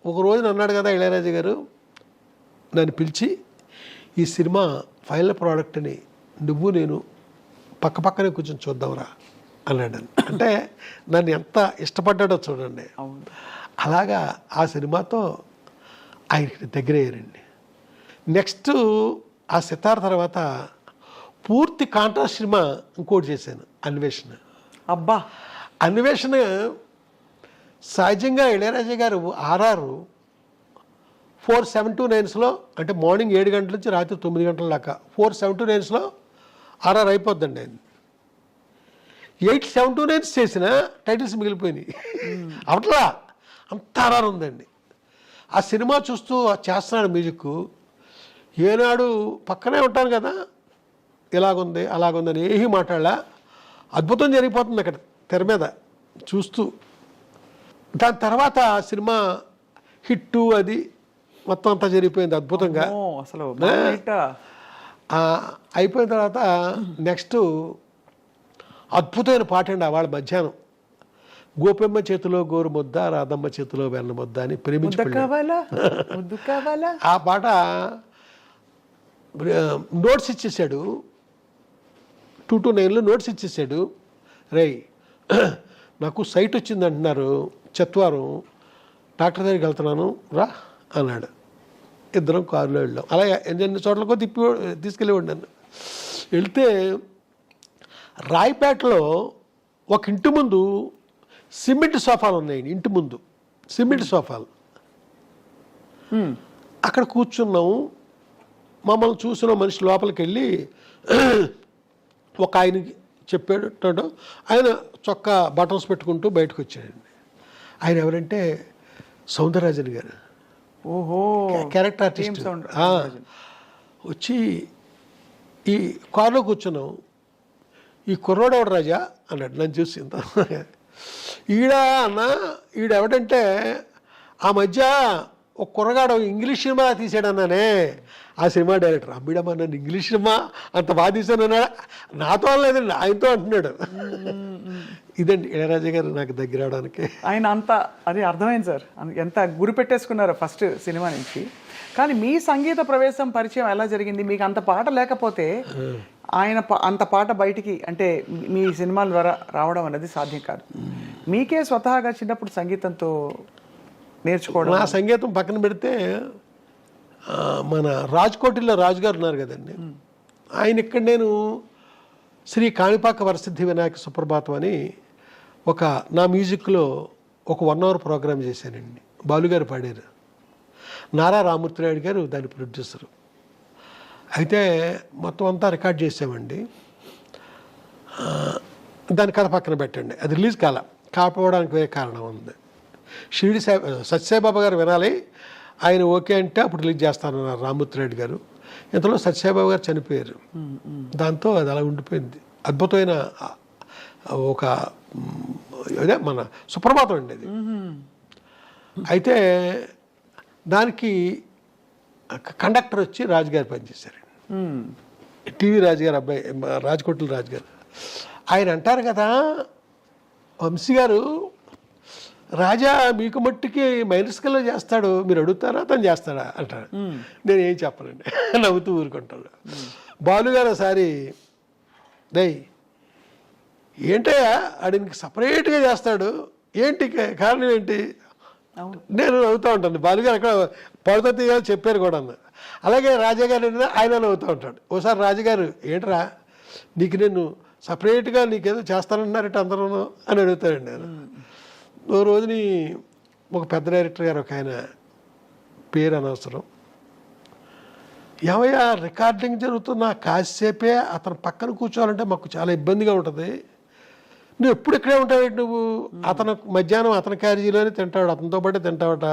ఒక రోజున అన్నాడు కదా ఇళయరాజా గారు, నన్ను పిలిచి ఈ సినిమా ఫైనల్ ప్రోడక్ట్ని నువ్వు నేను పక్కనే కూర్చొని చూద్దాంరా అన్నాడు. అంటే నన్ను ఎంత ఇష్టపడ్డాడో చూడండి. అలాగా ఆ సినిమాతో ఆయనకి దగ్గర అయ్యారండి. నెక్స్ట్ ఆ సితార తర్వాత పూర్తి కాంట్రాస్ట్ సినిమా ఇంకోటి చేశాను, అన్వేషణ. అబ్బా, అన్వేషణ సహజంగా ఇళయరాజా గారు ఆర్ఆర్ 4:7-9 అంటే మార్నింగ్ 7 గంటల నుంచి రాత్రి 9 గంటల దాకా 4:7-9 ఆర్ఆర్ అయిపోద్దండి. ఆయన 8:7-9 చేసిన టైటిల్స్ మిగిలిపోయినాయి. అవట్లా అంత ఆర్ఆర్ ఉందండి. ఆ సినిమా చూస్తూ చేస్తున్నాడు మ్యూజిక్. ఏనాడు పక్కనే ఉంటాను కదా, ఇలాగుంది అలాగుందని ఏమీ మాట్లాడలా, అద్భుతం జరిగిపోతుంది అక్కడ తెర మీద చూస్తూ. దాని తర్వాత ఆ సినిమా హిట్టు అది మొత్తం అంతా జరిగిపోయింది అద్భుతంగా. అసలు అయిపోయిన తర్వాత నెక్స్ట్ అద్భుతమైన పాట అండి. వాళ్ళ మధ్యాహ్నం గోపెమ్మ చేతిలో గోరు ముద్ద, రాధమ్మ చేతిలో వెన్న ముద్ద అని ప్రేమించి ఆ పాట నోట్స్ ఇచ్చేసాడు, 2-9 నోట్స్ ఇచ్చేసాడు. రేయ్ నాకు సైట్ వచ్చింది అంటున్నారు, చెత్వారం డాక్టర్ దగ్గరికి వెళ్తున్నాను రా అన్నాడు. ఇద్దరం కారులో వెళ్ళాం. అలా ఎన్ని చోట్లకో తీసుకెళ్ళేవాడు నన్ను. వెళ్తే రాయపేటలో ఒక ఇంటి ముందు సిమెంట్ సోఫాలు ఉన్నాయండి. ఇంటి ముందు సిమెంట్ సోఫాలు, అక్కడ కూర్చున్నాము. మమ్మల్ని చూసిన మనిషి లోపలికి వెళ్ళి ఒక ఆయనకి చెప్పాడు. ఆయన చొక్కా బటన్స్ పెట్టుకుంటూ బయటకు వచ్చాడండి. ఆయన ఎవరంటే సౌందరరాజన్ గారు ఓహో, క్యారెక్టర్ టీమ్ ఆర్టిస్ట్ సౌండ్ వచ్చి ఈ కారులో కూర్చున్నాం. ఈ కుర్రోడు ఎవడు రాజా అన్నాడు నన్ను చూసి. ఇంత ఈడెవడంటే ఆ మధ్య ఒక కుర్రగాడు ఇంగ్లీష్ సినిమా తీసాడన్నానే, ఆ సినిమా డైరెక్టర్. అమ్మిడమ్మా నన్ను ఇంగ్లీష్ సినిమా అంత బాగా తీసాను అన్నాడు. నాతో లేదండి, ఆయనతో అంటున్నాడు. ఇదండి ఇళయరాజా గారు నాకు దగ్గర అవడానికి. ఆయన అంత అది అర్థమైంది సార్, ఎంత గురి పెట్టేసుకున్నారో ఫస్ట్ సినిమా నుంచి. కానీ మీ సంగీత ప్రవేశం పరిచయం ఎలా జరిగింది? మీకు అంత పాట లేకపోతే ఆయన అంత పాట బయటికి అంటే మీ సినిమాల ద్వారా రావడం అనేది సాధ్యం కాదు. మీకే స్వతహాగా చిన్నప్పుడు సంగీతంతో నేర్చుకోవడం. నా సంగీతం పక్కన పెడితే మన రాజ్కోటిలో రాజుగారు ఉన్నారు కదండి, ఆయన ఇక్కడ నేను శ్రీ కాణిపాక వరసిద్ధి వినాయక సుప్రభాతం అని నా మ్యూజిక్లో ఒక 1 hour ప్రోగ్రామ్ చేశానండి. బాలుగారు పాడారు, నారా రామూర్తినాయుడు గారు దాని ప్రొడ్యూసరు. అయితే మొత్తం అంతా రికార్డ్ చేసామండి. దాని కథ పక్కన పెట్టండి, అది రిలీజ్ కాకపోవడానికి వేరే కారణం ఉంది. షిరిడి సత్యసాయిబాబా గారు వినాలి, ఆయన ఓకే అంటే అప్పుడు రిలీజ్ చేస్తానన్నారు రామూర్తినాయుడు గారు. ఇంతలో సత్యసాయిబాబా గారు చనిపోయారు. దాంతో అది అలా ఉండిపోయింది. అద్భుతమైన ఒక అదే మన సుప్రభాతం అండి అది. అయితే దానికి కండక్టర్ వచ్చి రాజుగారు పనిచేశారు. టీవీ రాజుగారు అబ్బాయి, రాజకోట్ల రాజుగారు. ఆయన అంటారు కదా, వంశీ గారు రాజా మీకు మట్టుకి మైనస్కల్లో చేస్తాడు, మీరు అడుగుతారా తను చేస్తాడా అంటాడు. నేను ఏం చెప్పనండి, నవ్వుతూ ఊరుకుంటాడు. బాలుగారు ఒకసారి దయ్ ఏంటయ్యా ఆడికి సపరేట్గా చేస్తాడు, ఏంటి కారణం ఏంటి? నేను నవ్వుతూ ఉంటాను. బాలుగారు అక్కడ పడుతుంది చెప్పారు కూడా. అలాగే రాజాగారు ఆయన నవ్వుతూ ఉంటాడు. ఓసారి రాజుగారు ఏంట్రా నీకు నేను సపరేట్గా నీకేదో చేస్తానన్నారట అందరూ అని అడుగుతాడండి. నేను ఓ రోజుని ఒక పెద్ద డైరెక్టర్ గారు ఒక ఆయన, పేరు అనవసరం, ఏమయ్యా రికార్డింగ్ జరుగుతున్న కాసేపే అతను పక్కన కూర్చోవాలంటే మాకు చాలా ఇబ్బందిగా ఉంటుంది, నువ్వు ఎప్పుడు ఇక్కడే ఉంటావు నువ్వు? అతను మధ్యాహ్నం అతని క్యారేజీలోనే తింటాడు, అతనితో పాటే తింటావట,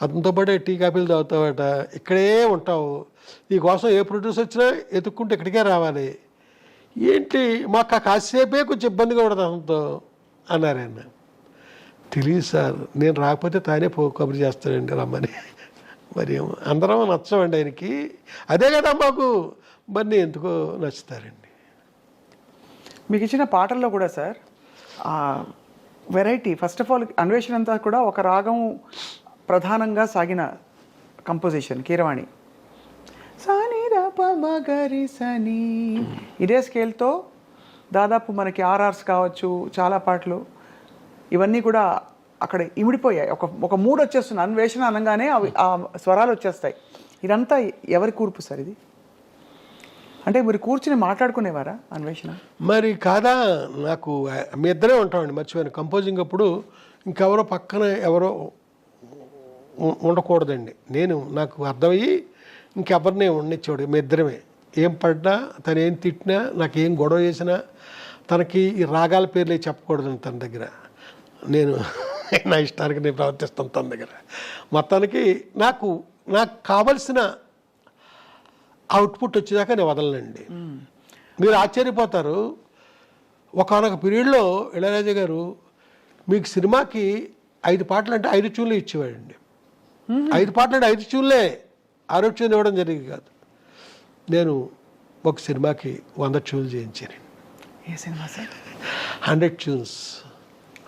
అతనితో పాటే టీ కాఫీలు తాగుతావట, ఇక్కడే ఉంటావు, నీకోసం ఏ ప్రొడ్యూసర్ వచ్చినా ఎత్తుక్కుంటే ఇక్కడికే రావాలి, ఏంటి మాకు కాసేపే కొంచెం ఇబ్బందిగా ఉంటుంది అతనితో అన్నారు ఆయన. తెలియదు సార్, నేను రాకపోతే తానే కబురు చేస్తాడండి రమ్మని. మరి అందరం నచ్చమండి ఆయనకి, అదే కదా మాకు, మరి ఎందుకో నచ్చుతారండి. మీకు ఇచ్చిన పాటల్లో కూడా sir variety, first of all అన్వేషణ అంతా కూడా ఒక రాగం ప్రధానంగా సాగిన కంపోజిషన్ కీరవాణి. సని రప మగరి సని, ఇదే స్కేల్తో దాదాపు మనకి ఆర్ఆర్స్ కావచ్చు, చాలా పాటలు ఇవన్నీ కూడా అక్కడ ఇమిడిపోయాయి. ఒక మూడ్ వచ్చేస్తుంది, అన్వేషణ అనగానే అవి ఆ స్వరాలు వచ్చేస్తాయి. ఇదంతా ఎవరి కూర్పు సార్ ఇది? అంటే మీరు కూర్చుని మాట్లాడుకునేవారా అన్వేషణ? మరి కాదా, నాకు మీ ఇద్దరే ఉంటామండి, మర్చిపోయాను. కంపోజింగ్ అప్పుడు ఇంకెవరో పక్కన ఎవరో ఉండకూడదండి. నాకు అర్థమయ్యి ఇంకెవరినే ఉండనిచ్చేవాడు, మీ ఇద్దరమే. ఏం పడ్డా, తను ఏం తిట్టినా, నాకేం గొడవ చేసినా తనకి ఈ రాగాల పేర్లే చెప్పకూడదండి తన దగ్గర. నేను నా ఇష్టానికి నేను ప్రవర్తిస్తాను తన దగ్గర. మొత్తానికి నాకు కావలసిన అవుట్పుట్ వచ్చేదాకా నేను వదలనండి. మీరు ఆశ్చర్యపోతారు, ఒకనొక పీరియడ్లో ఇళయరాజా గారు మీకు సినిమాకి 5 పాటలు అంటే 5 ట్యూన్లు ఇచ్చేవాడండి. 5 పాటలు అంటే 5 ట్యూన్లే, 6 ట్యూన్ ఇవ్వడం జరిగింది కాదు. నేను ఒక సినిమాకి 100 ట్యూన్లు చేయించాను. ఏ సినిమా సార్? 100 ట్యూన్స్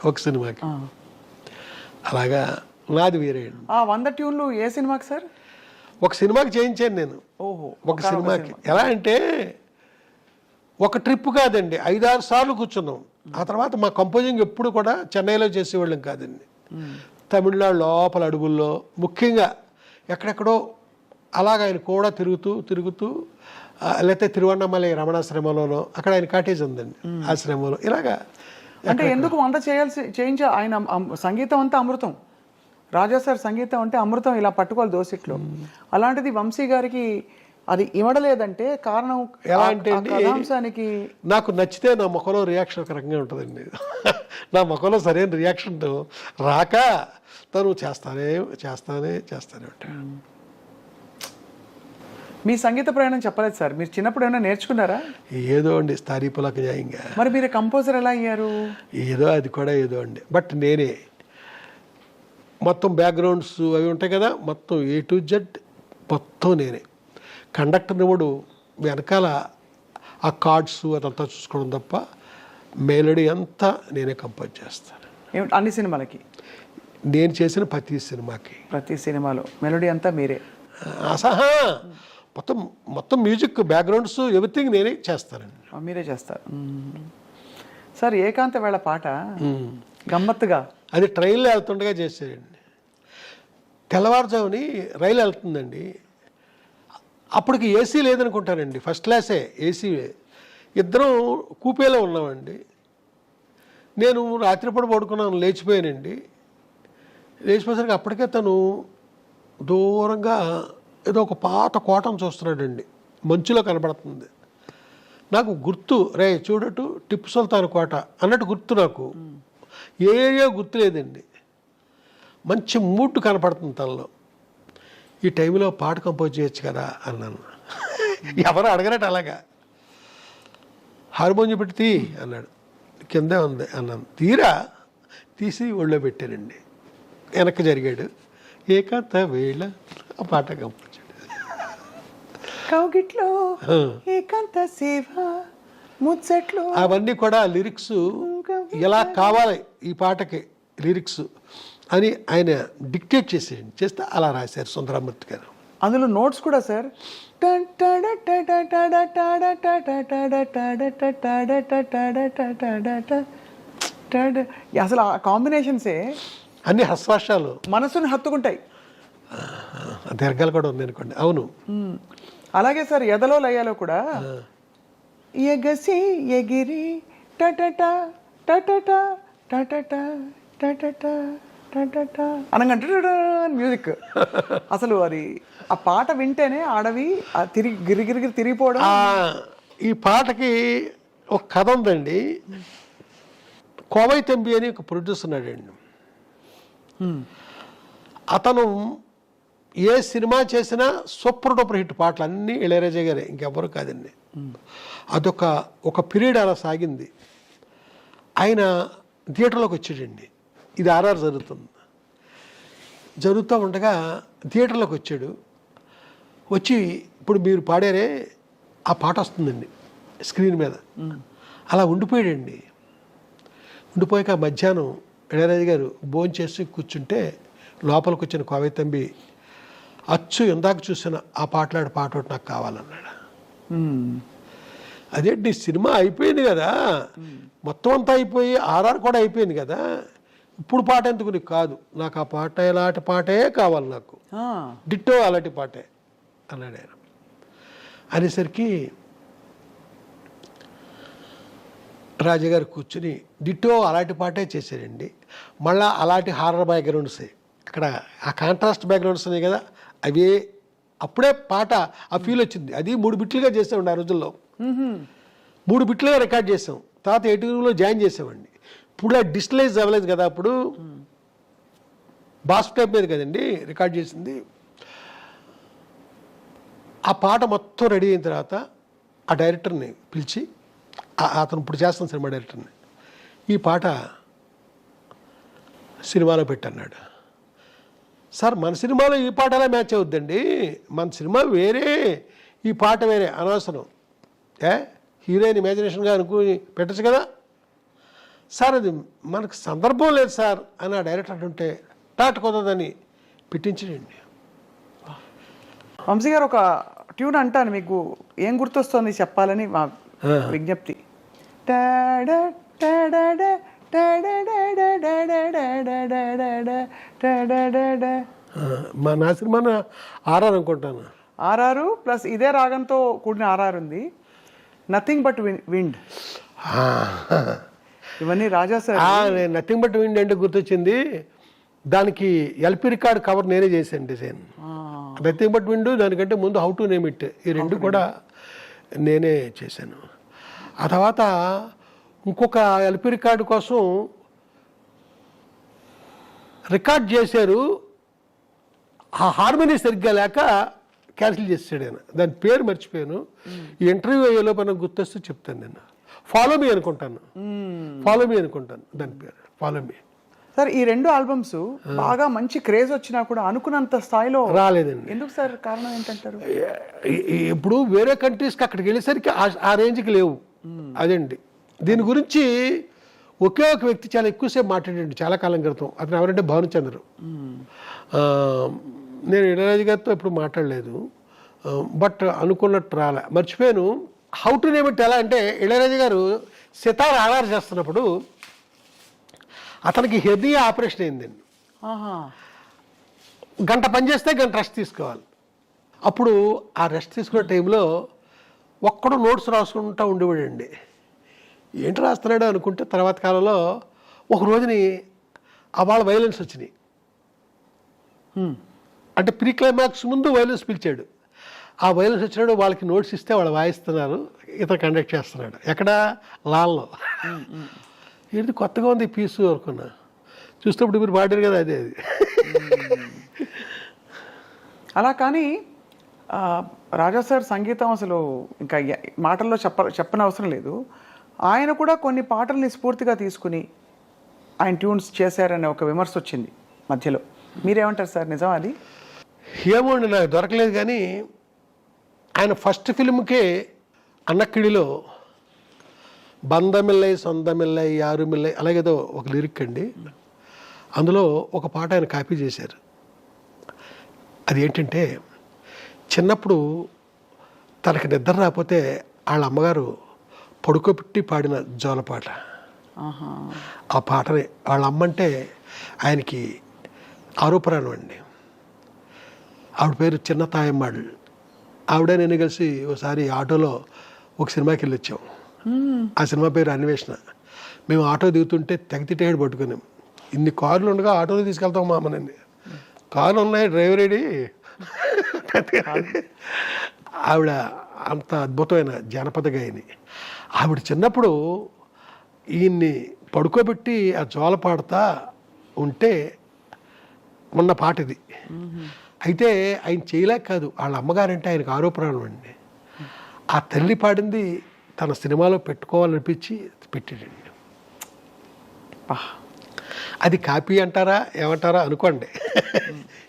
ఒక సినిమాకి. అలాగా నాది వేరే. 100 ట్యూన్లు ఏ సినిమాకి సార్? ఒక సినిమాకి చేయించాను నేను. ఓహో, ఒక సినిమాకి. ఎలా అంటే ఒక ట్రిప్ కాదండి, 5-6 సార్లు కూర్చున్నాం. ఆ తర్వాత మా కంపోజింగ్ ఎప్పుడు కూడా చెన్నైలో చేసేవాళ్ళం కాదండి, తమిళనాడు లోపల అడుగుల్లో, ముఖ్యంగా ఎక్కడెక్కడో అలాగ ఆయన కూడా తిరుగుతూ లేకపోతే తిరువన్నమలై రమణాశ్రమంలోనో, అక్కడ ఆయన కాటేజ్ ఉందండి ఆశ్రమంలో. ఇలాగా అంటే ఎందుకు 100 చేయించా? ఆయన సంగీతం అంతా అమృతం. రాజా సార్ సంగీతం అంటే అమృతం, ఇలా పట్టుకోవాలి దోసిట్లో. అలాంటిది వంశీ గారికి అది ఇమడలేదంటే కారణం ఎలా అంటే ఆ కథాంశానికి నాకు నచ్చితే నా ముఖంలో రియాక్షన్ ఒక రకంగా ఉంటుందండి. నా ముఖంలో సరైన రియాక్షన్ రాక తను చేస్తానే ఉంటాడు. మీ సంగీత ప్రయాణం చెప్పలేదు సార్, మీరు చిన్నప్పుడు ఏమైనా నేర్చుకున్నారా? ఏదో అండి స్థారీపులకు న్యాయంగా. మరి మీరు కంపోజర్ ఎలా అయ్యారు? ఏదో అది కూడా ఏదో అండి. బట్ నేనే మొత్తం బ్యాక్గ్రౌండ్స్ అవి ఉంటాయి కదా, మొత్తం A to Z మొత్తం నేనే. కండక్టర్ వాడు వెనకాల ఆ కార్డ్స్ అదంతా చూసుకోవడం తప్ప మెలోడీ అంతా నేనే కంపోజ్ చేస్తాను. ఏమిటి అన్ని సినిమాలకి? నేను చేసిన ప్రతి సినిమాలో మెలోడీ అంతా మీరే? అసహా మొత్తం మ్యూజిక్ బ్యాక్గ్రౌండ్స్ ఎవ్రీథింగ్ నేనే చేస్తానండి. మీరే చేస్తారు సార్. ఏకాంత వేళ పాట గమ్మత్తుగా అది ట్రైన్లో వెళ్తుండగా చేసేయండి. తెల్లవారుజాముని రైలు వెళ్తుందండి. అప్పటికి ఏసీ లేదనుకుంటానండి, ఫస్ట్ క్లాసే ఏసీ. ఇద్దరం కూపేలో ఉన్నామండి. నేను రాత్రిపూట పడుకున్నాను, లేచిపోయానండి. లేచిపోయేసరికి అప్పటికే తను దూరంగా ఏదో ఒక పాత కోటను చూస్తున్నాడండి, మంచులో కనబడుతుంది. నాకు గుర్తు, రే చూడటు టిప్పు సుల్తాన్ కోట అన్నట్టు గుర్తు. నాకు ఏయో గుర్తు లేదండి. మంచి మూడ్ కనపడుతుంది తనలో. ఈ టైంలో పాట కంపోజ్ చేయొచ్చు కదా అన్నాను. ఎవరు అడగనట్టు అలాగా. హార్మోనియం పెట్టి తీ అన్నాడు. కిందే ఉంది అన్నాను. తీసి ఒళ్ళో పెట్టానండి. వెనక్కి జరిగాడు. ఏకాంత వేళ ఆ పాట కంపోజ్ కౌగిట్లో ఏకాంత సేవ ముచ్చట్లు అవన్నీ కూడా లిరిక్స్ ఎలా కావాలి ఈ పాటకి లిరిక్స్ అని ఆయన డిక్టేట్ చేస్తే అలా రాశారు సుందరమూర్తి గారు. అందులో నోట్స్ కూడా సార్ అసలు ఆ కాంబినేషన్సే అన్ని హస్వాషాలు మనసుని హత్తుకుంటాయి. దీర్ఘాలు కూడా ఉంది అనుకోండి. అవును. అలాగే సార్ ఎదలో లయాలో కూడా ఎగసి ఎగిరి టటట టటట టటట టటట టటట అనగంటే మ్యూజిక్. అసలు అది ఆ పాట వింటేనే అడవి తిరిగి గిరిగిరిగి తిరిగిపోవడం. ఈ పాటకి ఒక కథ ఉందండి. కోవై తంబి అని ఒక ప్రొడ్యూసర్ ఉన్నాడండి. అతను ఏ సినిమా చేసినా సూపర్ డూపర్ హిట్ పాటలు అన్నీ ఇళయరాజా గారే, ఇంకెవ్వరు కాదండి. ఒక పీరియడ్ అలా సాగింది. ఆయన థియేటర్లోకి వచ్చాడండి. ఇది RR జరుగుతూ ఉండగా థియేటర్లోకి వచ్చాడు. వచ్చి ఇప్పుడు మీరు పాడారే ఆ పాట వస్తుందండి స్క్రీన్ మీద. అలా ఉండిపోయాడండి. ఉండిపోయాక మధ్యాహ్నం ఇళయరాజా గారు భోజనం చేసి కూర్చుంటే లోపలికి వచ్చిన కోవై తంబి అచ్చు ఇందాక చూసిన ఆ పాటలాడే పాట ఒకటి నాకు కావాలన్నాడు. అదేంటి సినిమా అయిపోయింది కదా, మొత్తం అంతా అయిపోయి RR కూడా అయిపోయింది కదా, ఇప్పుడు పాట ఎందుకు నీకు? కాదు, నాకు ఆ పాట ఎలాంటి పాటే కావాలి, నాకు డిట్టో అలాంటి పాటే అన్నాడు ఆయన. అనేసరికి రాజాగారు కూర్చుని డిట్టో అలాంటి పాటే చేశారండి. మళ్ళీ అలాంటి హారర్ బ్యాక్గ్రౌండ్సే అక్కడ, ఆ కాంట్రాస్ట్ బ్యాక్గ్రౌండ్స్ ఉన్నాయి కదా, అవే అప్పుడే పాట ఆ ఫీల్ వచ్చింది. అది 3 బిట్లుగా చేసామండి ఆ రోజుల్లో. 3 బిట్లుగా రికార్డ్ చేసాం. తర్వాత 8లో జాయిన్ చేసామండి. ఇప్పుడు ఆ డిజిటలైజ్ అవ్వలేదు కదా, అప్పుడు బాస్ టైప్ మీద కదండి రికార్డ్ చేసింది. ఆ పాట మొత్తం రెడీ అయిన తర్వాత ఆ డైరెక్టర్ని పిలిచి, అతను ఇప్పుడు చేస్తున్న సినిమా డైరెక్టర్ని, ఈ పాట సినిమాలో పెట్టన్నాడు. సార్ మన సినిమాలో ఈ పాట ఎలా మ్యాచ్ అవుద్దండి, మన సినిమా వేరే, ఈ పాట వేరే, అనవసరం, హీరోయిన్ ఇమాజినేషన్గా అనుకుని పెట్టచ్చు కదా సార్, అది మనకు సందర్భం లేదు సార్ అని ఆ డైరెక్టర్ అంటుంటే టాట్ కుదరదని పెట్టించండి. వంశీ గారు ఒక ట్యూన్ అంటాను, మీకు ఏం గుర్తొస్తుంది చెప్పాలని మా విజ్ఞప్తి. నా సినిమా RR అనుకుంటాను. RR ప్లస్ ఇదే రాగంతో కూడిన RR ఉంది, నథింగ్ బట్ విండ్. ఇవన్నీ రాజా సార్. నథింగ్ బట్ విండ్ అంటే గుర్తొచ్చింది. దానికి LP రికార్డ్ కవర్ నేనే చేశాను డిజైన్. నథింగ్ బట్ విండు, దానికంటే ముందు హౌ టు నేమ్ ఇట్, ఈ రెండు కూడా నేనే చేశాను. ఆ తర్వాత ఇంకొక ఎల్పి రికార్డు కోసం రికార్డ్ చేశారు, ఆ హార్మోనీ సరిగ్గా లేక క్యాన్సిల్ చేసాడు ఆయన. దాని పేరు మర్చిపోయాను, ఈ ఇంటర్వ్యూ అయ్యేలో మనం గుర్తొస్తూ చెప్తాను. నేను ఫాలో మీ అనుకుంటాను దాని పేరు, ఫాలో మీ. సార్ ఈ రెండు ఆల్బమ్స్ బాగా మంచి క్రేజ్ వచ్చినా కూడా అనుకున్నంత స్థాయిలో రాలేదండి. ఎందుకు సార్? కారణం ఏంటంటారు? ఇప్పుడు వేరే కంట్రీస్కి అక్కడికి వెళ్ళేసరికి ఆ రేంజ్కి లేవు. అదండి. దీని గురించి ఒకే ఒక వ్యక్తి చాలా ఎక్కువసేపు మాట్లాడండి చాలా కాలం క్రితం. అతను ఎవరంటే భానుచంద్ర. నేను ఇళయరాజా గారితో ఎప్పుడు మాట్లాడలేదు, బట్ అనుకున్నట్టు రాలే, మర్చిపోయాను. హౌ టు నేమ్ ఇట్ ఎలా అంటే, ఇళయరాజా గారు సితార్ ఆధార్ చేస్తున్నప్పుడు అతనికి హెర్నియా ఆపరేషన్ అయిందండి. గంట పని చేస్తే గంట రెస్ట్ తీసుకోవాలి. అప్పుడు ఆ రెస్ట్ తీసుకునే టైంలో ఒక్కడు నోట్స్ రాసుకుంటూ ఉండేవాడండి. ఏంటి రాస్తున్నాడు అనుకుంటే తర్వాత కాలంలో ఒక రోజుని వాళ్ళ వైలెన్స్ వచ్చినాయి. అంటే ప్రీ క్లైమాక్స్ ముందు వైలెన్స్ పిలిచాడు. ఆ వైలెన్స్ వచ్చినాడు, వాళ్ళకి నోట్స్ ఇస్తే వాళ్ళు వాయిస్తున్నారు, ఇతను కండక్ట్ చేస్తున్నాడు. ఎక్కడ? లాల్లో. ఇది కొత్తగా ఉంది పీసు అనుకున్నా. చూసినప్పుడు మీరు పాడారు కదా, అదే అది. అలా కానీ రాజా సార్ సంగీతం అసలు ఇంకా మాటల్లో చెప్పని అవసరం లేదు. ఆయన కూడా కొన్ని పాటల్ని స్ఫూర్తిగా తీసుకుని ఆయన ట్యూన్స్ చేశారనే ఒక విమర్శ వచ్చింది మధ్యలో. మీరేమంటారు సార్, నిజం అది? ఏమోండి, నాకు దొరకలేదు. కానీ ఆయన ఫస్ట్ ఫిల్మ్కే అన్నక్కిడిలో బందమిల్లై సొందమిల్లై యారుమిల్లై అలాగేదో ఒక లిరిక్ అండి. అందులో ఒక పాట ఆయన కాపీ చేశారు. అది ఏంటంటే, చిన్నప్పుడు తనకి నిద్ర రాకపోతే వాళ్ళ అమ్మగారు పడుకోబెట్టి పాడిన జోలపాట. ఆ పాటని వాళ్ళ అమ్మంటే ఆయనకి ఆరోపణం అండి. ఆవిడ పేరు చిన్న తాయమ్మాళ్ళు. ఆవిడ నేను కలిసి ఒకసారి ఆటోలో ఒక సినిమాకి వెళ్ళి వచ్చాం. ఆ సినిమా పేరు అన్వేషణ. మేము ఆటో దిగుతుంటే తెగతిట్టేడు పట్టుకున్నాం. ఇన్ని కార్లు ఉండగా ఆటోలో తీసుకెళ్తాం మా అమ్మనండి. కార్లు ఉన్నాయి, డ్రైవర్ ఏడి. ఆవిడ అంత అద్భుతమైన జానపద గాయని. ఆవిడ చిన్నప్పుడు ఈయన్ని పడుకోబెట్టి ఆ జోల పాడుతా ఉంటే ఉన్న పాట ఇది. అయితే ఆయన చేయలేక కాదు, వాళ్ళ అమ్మగారంటే ఆయనకు ఆరోపణలు అండి. ఆ తల్లి పాడింది తన సినిమాలో పెట్టుకోవాలనిపించి పెట్టాడండి. అది కాపీ అంటారా ఏమంటారా అనుకోండి.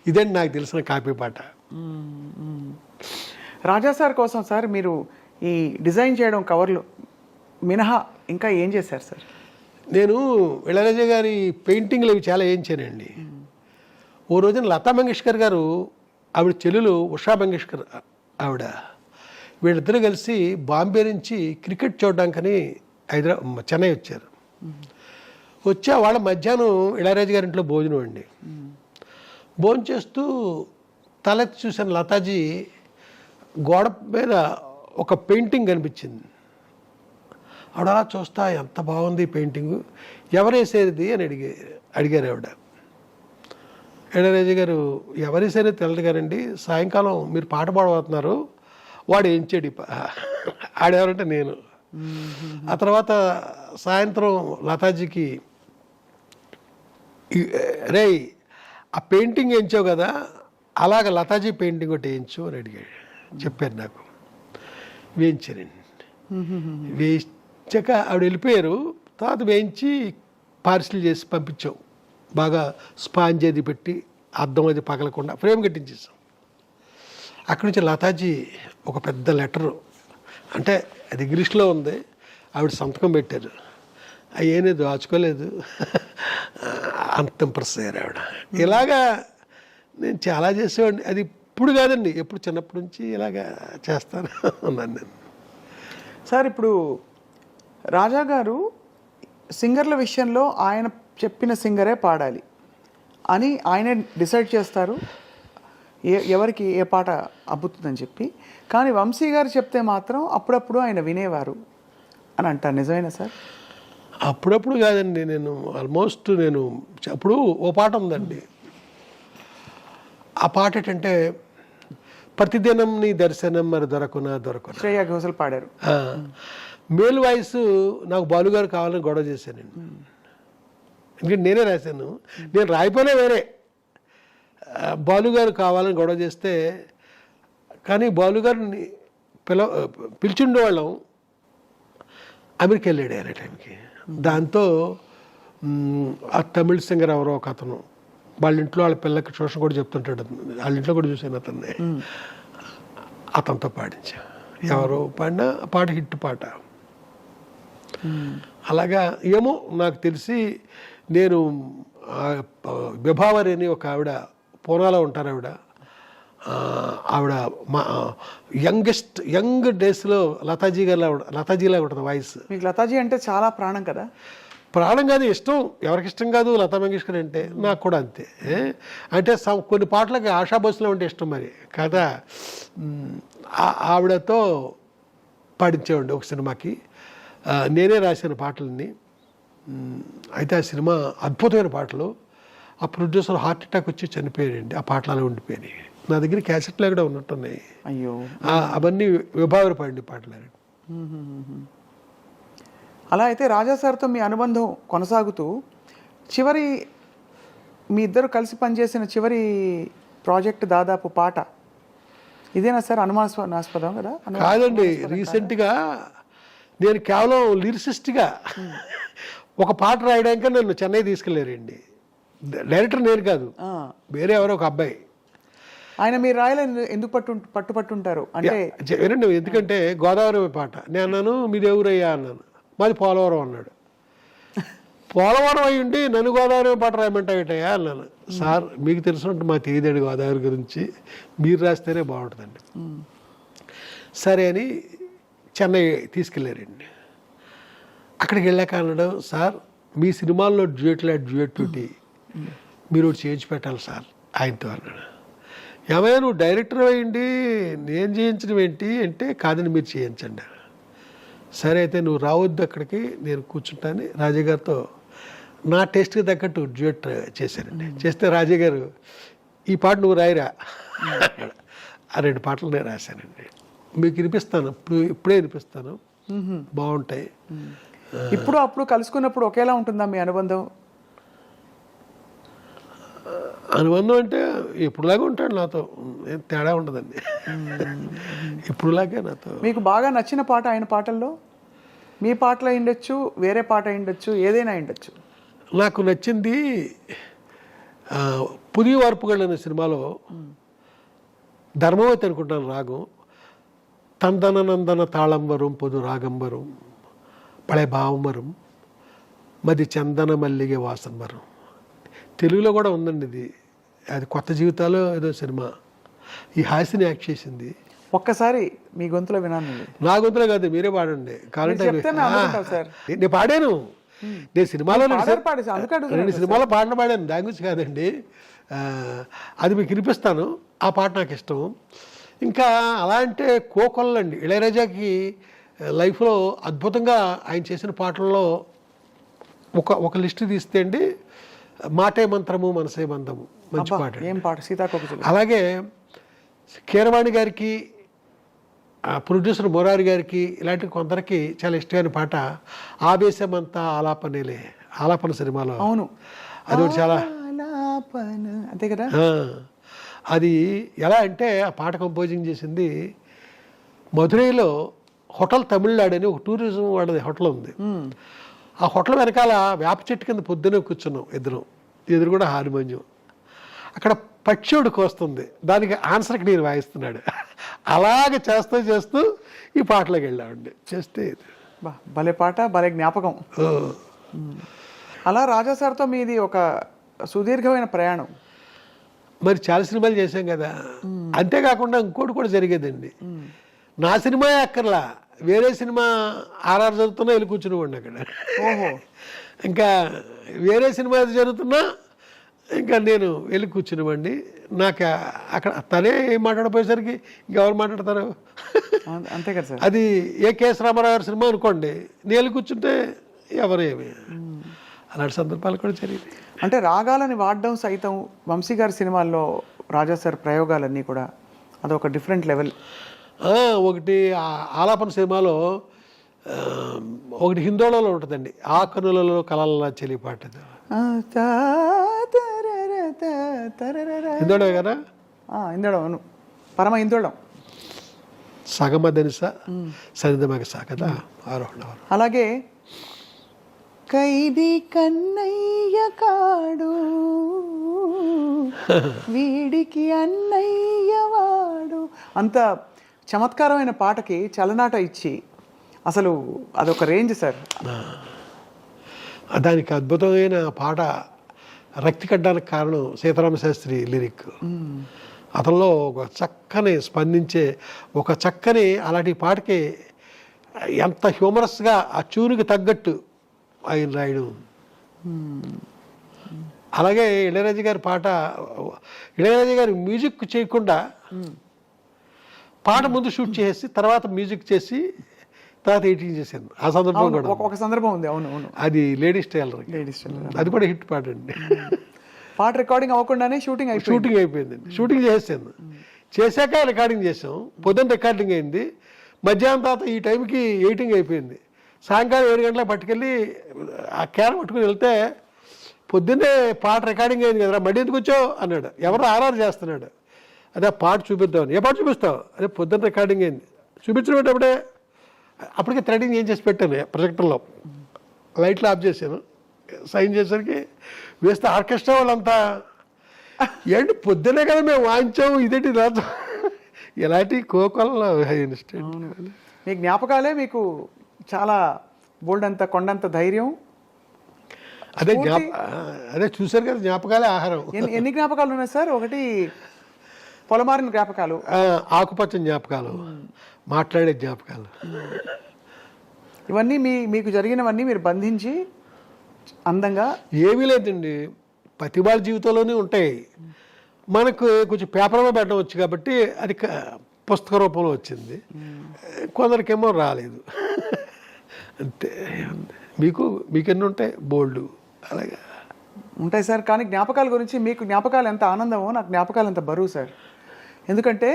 ఇదండి నాకు తెలిసిన కాపీ పాట. రాజా సార్ కోసం సార్ మీరు ఈ డిజైన్ చేయడం కవర్లు మినహా ఇంకా ఏం చేశారు సార్? నేను ఇళయరాజా గారి పెయింటింగ్లు అవి చాలా వేయించానండి. ఓ రోజున లతా మంగేష్కర్ గారు, ఆవిడ చెల్లెలు ఉషా మంగేష్కర్ ఆవిడ, వీళ్ళిద్దరూ కలిసి బాంబే నుంచి క్రికెట్ చూడడానికని చెన్నై వచ్చారు. వచ్చి వాళ్ళ మధ్యాహ్నం ఇళయరాజా గారి ఇంట్లో భోజనం అండి. భోజనం చేస్తూ తలెత్తి చూసిన లతాజీ గోడ మీద ఒక పెయింటింగ్ కనిపించింది. ఆవిడ అలా చూస్తా, ఎంత బాగుంది పెయింటింగు, ఎవరేసేది అని అడిగారు ఆవిడ. ఇళయరాజా గారు, ఎవరేసారో తెలదు గారండి, సాయంకాలం మీరు పాట పాడబోతున్నారు, వాడు ఏం చెడి ఆడేవారంటే నేను. ఆ తర్వాత సాయంత్రం లతాజీకి, రే ఆ పెయింటింగ్ వేయించావు కదా, అలాగ లతాజీ పెయింటింగ్ ఒకటి వేయించు అని అడిగాడు. చెప్పారు నాకు. వేయించానండి. వేయించాక ఆవిడ వెళ్ళిపోయారు. తర్వాత వేయించి పార్సిల్ చేసి పంపించాం. బాగా స్పాంజ్ అది పెట్టి అద్దం అది పగలకుండా ఫ్రేమ్ కట్టించేసాం. అక్కడి నుంచి లతాజీ ఒక పెద్ద లెటరు, అంటే అది ఇంగ్లీష్లో ఉంది, ఆవిడ సంతకం పెట్టారు. అయ్యేది దాచుకోలేదు. అంత ఇంప్రెస్ అయ్యారు ఆవిడ. ఇలాగా నేను చాలా చేసేవాడిని. అది ఇప్పుడు కాదండి, ఎప్పుడు చిన్నప్పటి నుంచి ఇలాగా చేస్తాను ఉన్నాను నేను. సార్ ఇప్పుడు రాజా గారు సింగర్ల విషయంలో ఆయన చెప్పిన సింగరే పాడాలి అని ఆయనే డిసైడ్ చేస్తారు, ఎవరికి ఏ పాట అబ్బుతుందని చెప్పి. కానీ వంశీ గారు చెప్తే మాత్రం అప్పుడప్పుడు ఆయన వినేవారు అని అంటారు. నిజమేనా సార్? అప్పుడప్పుడు కాదండి, నేను ఆల్మోస్ట్ అప్పుడు ఓ పాట ఉందండి. ఆ పాట ఏంటంటే, ప్రతిదినం నీ దర్శనం మరి దొరకునా. శ్రేయా ఘోషల్ పాడారు. మేల్ వాయిస్ నాకు బాలుగారు కావాలని గొడవ చేశానండి. ఎందుకంటే నేనే రాశాను, నేను రాయిపోయినా వేరే. బాలుగారు కావాలని గొడవ చేస్తే, కానీ బాలుగారిని పిలిచిండేవాళ్ళం, అమెరికా వెళ్ళాడు ఆ టైంకి. దాంతో ఆ తమిళ సింగర్ ఎవరో ఒక అతను వాళ్ళ ఇంట్లో వాళ్ళ పిల్లకి ట్యూషన్ కూడా చెప్తుంటాడు, వాళ్ళ ఇంట్లో కూడా చూసాను అతన్ని, అతనితో పాడించా. ఎవరో పాడినా పాట హిట్ పాట. అలాగా ఏమో నాకు తెలిసి నేను విభావరి అని ఒక ఆవిడ పూనాలో ఉంటారు, ఆవిడ మా యంగ్ డేస్లో లతాజీలా ఉంటుంది వాయిస్. మీకు లతాజీ అంటే చాలా ప్రాణం కదా? ప్రాణం కాదు, ఇష్టం. ఎవరికి ఇష్టం కాదు లతా మంగేష్కర్ అంటే? నాకు కూడా అంతే. అంటే కొన్ని పాటలకి ఆశా బస్సులో ఉంటే ఇష్టం మరి కదా. ఆవిడతో పాడించేవాడి ఒక సినిమాకి, నేనే రాసిన పాటలన్నీ. అయితే ఆ సినిమా అద్భుతమైన పాటలు. ఆ ప్రొడ్యూసర్ హార్ట్ అటాక్ వచ్చి చనిపోయాడండి. ఆ పాటలు అలా ఉండిపోయినాయి. నా దగ్గర క్యాసెట్లు కూడా ఉన్నట్టున్నాయి. అయ్యో, అవన్నీ విభావరి పాడిన పాటలు. అలా అయితే రాజా సార్తో మీ అనుబంధం కొనసాగుతూ చివరి మీ ఇద్దరు కలిసి పనిచేసిన చివరి ప్రాజెక్ట్ దాదాపు పాట ఇదేనా సార్? అనుమానాస్పదం కదా? కాదండి, రీసెంట్గా నేను కేవలం లిరిసిస్ట్గా ఒక పాట రాయడానికి నన్ను చెన్నై తీసుకెళ్ళారండి. డైరెక్టర్ నేను కాదు, వేరే ఎవరో ఒక అబ్బాయి. ఆయన మీరు రాయాలని ఎందుకు పట్టుపట్టుంటారు అంటే? వినండి, ఎందుకంటే గోదావరి పాట నేను అన్నాను, మీది ఎవరయ్యా అన్నాను. మాది పోలవరం అన్నాడు. పోలవరం అయి ఉండి నన్ను గోదావరి పాట రాయమంటాయటయ్యా అన్నాను. సార్ మీకు తెలిసినట్టు మాకు తెలియదండి గోదావరి గురించి, మీరు రాస్తేనే బాగుంటుందండి. సరే అని చెన్నై తీసుకెళ్ళారండి. అక్కడికి వెళ్ళాక అన్నాడు, సార్ మీ సినిమాల్లో డ్యూయట్ బ్యూటీ మీరు చేయించి పెట్టాలి సార్ ఆయనతో అన్నాడు. ఏమైనా నువ్వు డైరెక్టర్ అయ్యండి నేను చేయించడం ఏంటి అంటే, కాదని మీరు చేయించండి. సరే అయితే నువ్వు రావద్దు అక్కడికి, నేను కూర్చుంటాను. రాజా గారితో నా టేస్ట్కి తగ్గట్టు డ్యూయట్ చేశానండి. చేస్తే రాజా గారు ఈ పాట నువ్వు రాయిరా, ఆ 2 పాటలు నేను రాశానండి. మీకు వినిపిస్తాను, ఇప్పుడే వినిపిస్తాను, బాగుంటాయి. ఇప్పుడు అప్పుడు కలుసుకున్నప్పుడు ఒకేలా ఉంటుందా మీ అనుబంధం? అనుబంధం అంటే ఎప్పుడులాగా ఉంటాడు నాతో, ఏం తేడా ఉండదండి. ఇప్పుడులాగే నాతో. మీకు బాగా నచ్చిన పాట ఆయన పాటల్లో? మీ పాటలు అయిండొచ్చు, వేరే పాట అయిండొచ్చు, ఏదైనా అయిండొచ్చు. నాకు నచ్చింది పుదియ వార్పుగళ్ళు అనే సినిమాలో ధర్మవతి అనుకుంటాను రాగం. తందన నందన తాళం వరం పొదు రాగం వరం పళే భావం వరం మది చందన మల్లిగే వాసన వరం. తెలుగులో కూడా ఉందండి ఇది, అది కొత్త జీవితాలు ఏదో సినిమా. ఈ హాసిని యాక్ట్ చేసింది. ఒక్కసారి మీ గొంతులో వినాను. నా గొంతులో కాదు, మీరే పాడండి కావాలంటే. నేను పాడాను, నేను సినిమాలో 2 సినిమాలో పాటలు పాడాను, దాని గురించి కాదండి. అది మీకు వినిపిస్తాను. ఆ పాట నాకు ఇష్టం. ఇంకా అలా అంటే కోకొల్లండి, ఇళయరాజాకి లైఫ్లో అద్భుతంగా ఆయన చేసిన పాటల్లో ఒక లిస్ట్ తీస్తే అండి, మాటే మంత్రము మనసే బంధము మంచి పాట. ఏం పాట? సీతాకోకచిలుక. అలాగే కీరవాణి గారికి, ప్రొడ్యూసర్ మురారి గారికి, ఇలాంటి కొందరికి చాలా ఇష్టమైన పాట ఆవేశమంతా ఆలాపనేలే, ఆలాపన సినిమాలో. అవును, అది చాలా అంతే కదా. అది ఎలా అంటే ఆ పాట కంపోజింగ్ చేసింది మధురైలో హోటల్ తమిళనాడు అని ఒక టూరిజం వాడది హోటల్ ఉంది. ఆ హోటల్ వెనకాల వేప చెట్టు కింద పొద్దునే కూర్చున్నాం ఇద్దరం, ఎదురు కూడా హార్మోనియం. అక్కడ పక్షుడు కోస్తుంది, దానికి ఆన్సర్కి నేను వాయిస్తున్నాడు. అలాగే చేస్తూ ఈ పాటలోకి వెళ్ళామండి. చేస్తే భలే పాట, భలే జ్ఞాపకం. అలా రాజా సార్తో మీది ఒక సుదీర్ఘమైన ప్రయాణం. మరి చాలా సినిమాలు చేశాం కదా. అంతేకాకుండా ఇంకోటి కూడా జరిగేదండి, నా సినిమా అక్కర్లా వేరే సినిమా ఆర్ఆర్ జరుగుతున్నా వెళ్ళి కూర్చునివ్వండి అక్కడ. ఓహో, ఇంకా వేరే సినిమా జరుగుతున్నా ఇంకా నేను వెళ్ళి కూర్చునివ్వండి. నాకు అక్కడ తనే ఏం మాట్లాడిపోయేసరికి ఇంకెవరు మాట్లాడతారు? అంతే కదా సార్. అది ఏ కేఎస్ రామారావు గారి సినిమా అనుకోండి, నేను వెళ్ళి కూర్చుంటే ఎవరేమి. అలాంటి సందర్భాలు కూడా జరిగింది. అంటే రాగాలని వాడడం సైతం వంశీ గారి సినిమాల్లో రాజా సార్ ప్రయోగాలన్నీ కూడా అదొక డిఫరెంట్ లెవెల్. ఒకటి ఆలాపన సినిమాలో ఒకటి హిందోళలో ఉంటుందండి, ఆ కనులలో కలల చెలి పాట. హిందోళే కదా, ఇందోళం, అవును, పరమ ఇందోళం. సగమదనిస సరిదమగస కదా, ఆరోహణ. అలాగే ఖైదీ కన్నయ్య కాడు వీడికి అన్నయ్య వాడు, అంత చమత్కారమైన పాటకి చలనాట ఇచ్చి అసలు అదొక రేంజ్ సార్. దానికి అద్భుతమైన పాట రక్తి కట్టడానికి కారణం సీతారామ శాస్త్రి లిరిక్. అతనిలో ఒక చక్కని స్పందించే ఒక చక్కని అలాంటి పాటకి ఎంత హ్యూమరస్గా ఆ ట్యూన్కి తగ్గట్టు ఆయన రాయడం. అలాగే ఇళయరాజా గారి పాట, ఇళయరాజా గారి మ్యూజిక్ చేయకుండా పాట ముందు షూట్ చేసి తర్వాత మ్యూజిక్ చేసి తర్వాత ఎడిటింగ్ చేశాను. ఆ సందర్భం కూడా ఒక సందర్భం ఉంది. అవును అవును, అది లేడీస్ టైలర్, అది కూడా హిట్ పాట అండి. పాట రికార్డింగ్ అవ్వకుండానే షూటింగ్ అయిపోయిందండి. షూటింగ్ చేసాను, చేశాక రికార్డింగ్ చేసాం. పొద్దున్న రికార్డింగ్ అయింది, మధ్యాహ్నం తర్వాత ఈ టైంకి ఎడిటింగ్ అయిపోయింది. సాయంకాలం 7 గంటలకు పట్టుకెళ్ళి ఆ క్యాన్ పట్టుకుని వెళ్తే పొద్దున్నే పాట రికార్డింగ్ అయింది కదరా, మళ్ళీ ఎందుకు వచ్చావు అన్నాడు. ఎవరో ఆర్ఆర్ చేస్తున్నాడు. అదే పాట చూపిద్దామని. ఏ పాట చూపిస్తావు? అదే పొద్దున్న రికార్డింగ్ అయింది. చూపించినప్పుడే అప్పటికే థ్రెడింగ్ ఏం చేసి పెట్టాను ప్రొజెక్టర్లో, లైట్లు ఆఫ్ చేశాను. సైన్ చేసరికి వేస్తే ఆర్కెస్ట్రా వాళ్ళంతా ఏంటి పొద్దునే కదా మేము వాయించాము, ఇదేంటి రాజు ఇలాంటి కోకొల్ల ఇన్స్టెంట్. మీ జ్ఞాపకాలే మీకు చాలా బోల్డ్ అంత కొండంత ధైర్యం. అదే చూశారు కదా, జ్ఞాపకాలే ఆహారం. ఎన్ని జ్ఞాపకాలు ఉన్నాయి సార్? ఒకటి పొలమారిన జ్ఞాపకాలు, ఆకుపచ్చని జ్ఞాపకాలు, మాట్లాడే జ్ఞాపకాలు, ఇవన్నీ మీకు జరిగినవన్నీ మీరు బంధించి అందంగా. ఏమీ లేదండి, ప్రతి వాళ్ళ జీవితంలోనే ఉంటాయి. మనకు కొంచెం పేపర్లో పెట్టడం వచ్చు కాబట్టి అది పుస్తక రూపంలో వచ్చింది, కొందరికేమో రాలేదు అంతే. మీకెన్ని ఉంటాయి? బోల్డ్ అలాగా ఉంటాయి సార్. కానీ జ్ఞాపకాల గురించి మీకు జ్ఞాపకాలు ఎంత ఆనందమో నాకు జ్ఞాపకాలు ఎంత బరువు సార్. ఎందుకంటే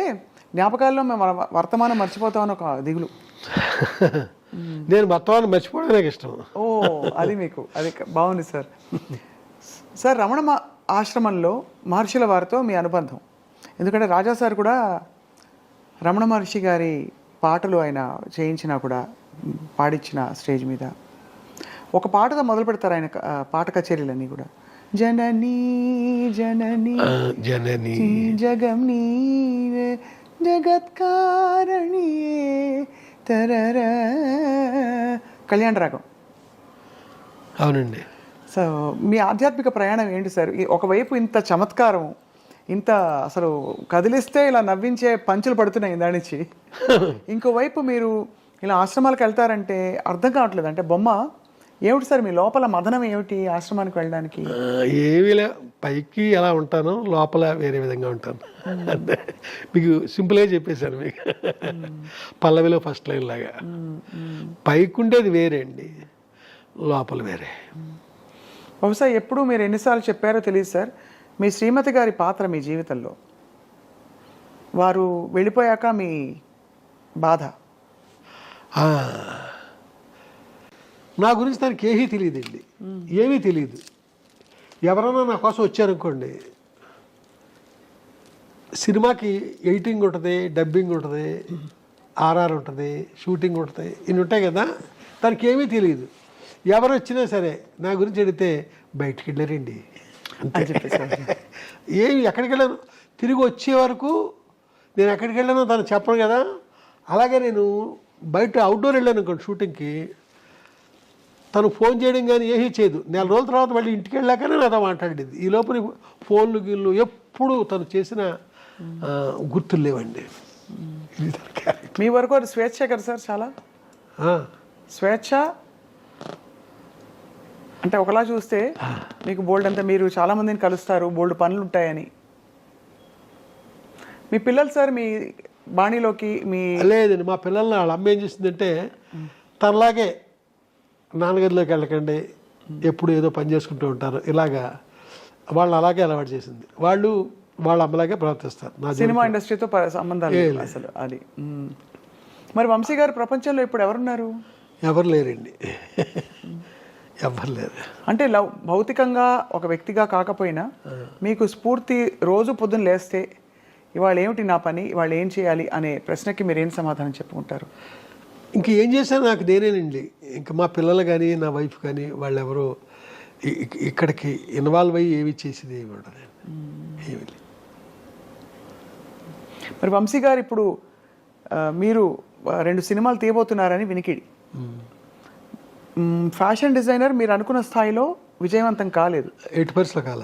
జ్ఞాపకాల్లో మేము వర్తమానం మర్చిపోతామని ఒక దిగులు. నేను వర్తమానం మర్చిపోవడం నాకు ఇష్టం. ఓ, అది మీకు అది బాగుంది సార్. సార్, రమణ ఆశ్రమంలో మహర్షుల వారితో మీ అనుబంధం, ఎందుకంటే రాజా సార్ కూడా రమణ మహర్షి గారి పాటలు ఆయన చేయించినా కూడా పాడించిన స్టేజ్ మీద ఒక పాటతో మొదలు పెడతారు ఆయన పాట కచేరీలన్నీ కూడా. జననీ జననీ జననీ జగం నీవే జగత్కారణి తరర, కళ్యాణ రాగం. అవునండి. సో మీ ఆధ్యాత్మిక ప్రయాణం ఏంటి సార్? ఒకవైపు ఇంత చమత్కారం, ఇంత అసలు కదిలిస్తే ఇలా నవ్వించే పంచులు పడుతున్నాయి దాని నుంచి, ఇంకోవైపు మీరు ఇలా ఆశ్రమాలకు వెళ్తారంటే అర్థం కావట్లేదు. అంటే బొమ్మ ఏమిటి సార్ మీ లోపల మదనం ఏమిటి ఆశ్రమానికి వెళ్ళడానికి? ఏమీ పైకి ఎలా ఉంటానో లోపల వేరే విధంగా ఉంటాను. మీకు సింపుల్గా చెప్పేశాను మీకు, పల్లవిలో ఫస్ట్ లైన్ లాగా. పైకి ఉండేది వేరే అండి, లోపల వేరే. బహుశా ఎప్పుడు మీరు ఎన్నిసార్లు చెప్పారో తెలియదు సార్, మీ శ్రీమతి గారి పాత్ర మీ జీవితంలో, వారు వెళ్ళిపోయాక మీ బాధ. నా గురించి తనకి ఏమీ తెలియదండి, ఏమీ తెలియదు. ఎవరైనా నా కోసం వచ్చారనుకోండి, సినిమాకి ఎడిటింగ్ ఉంటుంది, డబ్బింగ్ ఉంటుంది, ఆర్ఆర్ ఉంటుంది, షూటింగ్ ఉంటుంది, ఇన్ని ఉంటాయి కదా. తనకి ఏమీ తెలియదు. ఎవరు వచ్చినా సరే నా గురించి అడిగితే బయటికి వెళ్ళారండి అంతే చెప్పేసి, ఏమి ఎక్కడికి వెళ్ళాను, తిరిగి వచ్చే వరకు నేను ఎక్కడికి వెళ్ళానో తను చెప్పను కదా. అలాగే నేను బయట అవుట్డోర్ వెళ్ళాను అనుకోండి షూటింగ్కి, తను ఫోన్ చేయడం కానీ ఏమీ చేయదు. 4 రోజుల తర్వాత మళ్ళీ ఇంటికి వెళ్ళాకనే నాతో మాట్లాడేది. ఈ లోపల ఫోన్లు గిళ్ళు ఎప్పుడు తను చేసిన గుర్తులు లేవండి. మీ వరకు అది స్వేచ్ఛ కదా సార్, చాలా స్వేచ్ఛ. అంటే ఒకలా చూస్తే మీకు బోల్డ్ అంతా, మీరు చాలామందిని కలుస్తారు, బోల్డ్ పనులు ఉంటాయని. మీ పిల్లలు సార్ మీ బాణీలోకి మీ లేదండి. మా పిల్లల్ని వాళ్ళ అమ్మ ఏం చేసిందంటే, తనలాగే నాన్నగదిలోకి వెళ్ళకండి, ఎప్పుడు ఏదో పని చేసుకుంటూ ఉంటారు, ఇలాగా వాళ్ళు అలాగే అలవాటు చేసింది. వాళ్ళు వాళ్ళ అమ్మలాగే ప్రవర్తిస్తారు. నా సినిమా ఇండస్ట్రీతో సంబంధాలు లేవు అసలు అది. మరి వంశీ గారు ప్రపంచంలో ఇప్పుడు ఎవరున్నారు? ఎవరు లేరండి. ఎవరు లేరు. అంటే భౌతికంగా ఒక వ్యక్తిగా కాకపోయినా మీకు స్ఫూర్తి రోజు పొద్దున్న లేస్తే ఇవాళ ఏమిటి నా పని, ఇవాళ ఏం చేయాలి అనే ప్రశ్నకి మీరు ఏం సమాధానం చెప్పుకుంటారు? ఇంక ఏం చేశాను నాకు నేనేనండి. ఇంకా మా పిల్లలు కానీ నా వైఫ్ కానీ వాళ్ళు ఎవరో ఇక్కడికి ఇన్వాల్వ్ అయ్యి ఏమి చేసేది ఏమి ఉండదు. ఏమి లేదు. మరి వంశీ గారు ఇప్పుడు మీరు 2 సినిమాలు తీయబోతున్నారని వినికిడి. ఫ్యాషన్ డిజైనర్ మీరు అనుకున్న స్థాయిలో విజయవంతం కాలేదు. 8% కాల.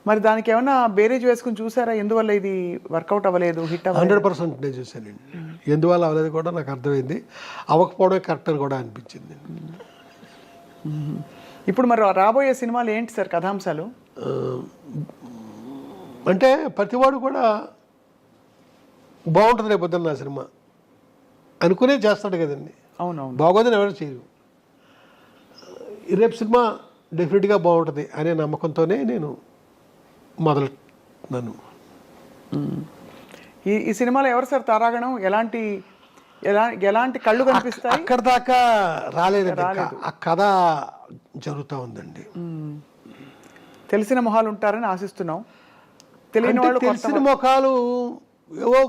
మరి దానికి ఏమైనా బేరేజ్ వేసుకుని చూసారా? ఎందువల్ల ఇది వర్కౌట్ అవ్వలేదు, హిట్ అవ్వలేదు? 100% నేను చూశానండి. ఎందువల్ల అవ్వలేదు కూడా నాకు అర్థమైంది. అవ్వకపోవడం కరెక్ట్ అని కూడా అనిపించింది. ఇప్పుడు మరి రాబోయే సినిమాలు ఏంటి సార్ కథాంశాలు? అంటే ప్రతివాడు కూడా బాగుంటుంది రేపు పొద్దున్న నా సినిమా అనుకునే చేస్తాడు కదండి. అవునవును. బాగోదని ఎవరు చేయరు. రేపు సినిమా డెఫినెట్గా బాగుంటుంది అనే నమ్మకంతోనే నేను మొదలుతున్నాను. ఈ సినిమాలో ఎవరు సార్ తారాగణం? ఎలాంటి కళ్ళు కనిపిస్తాయి? అక్కడ దాకా రాలేదండి. ఆ కథ జరుగుతూ ఉందండి. తెలిసిన మొహాలు ఉంటారని ఆశిస్తున్నాం. తెలియని వాళ్ళు, తెలిసిన ముఖాలు ఏవో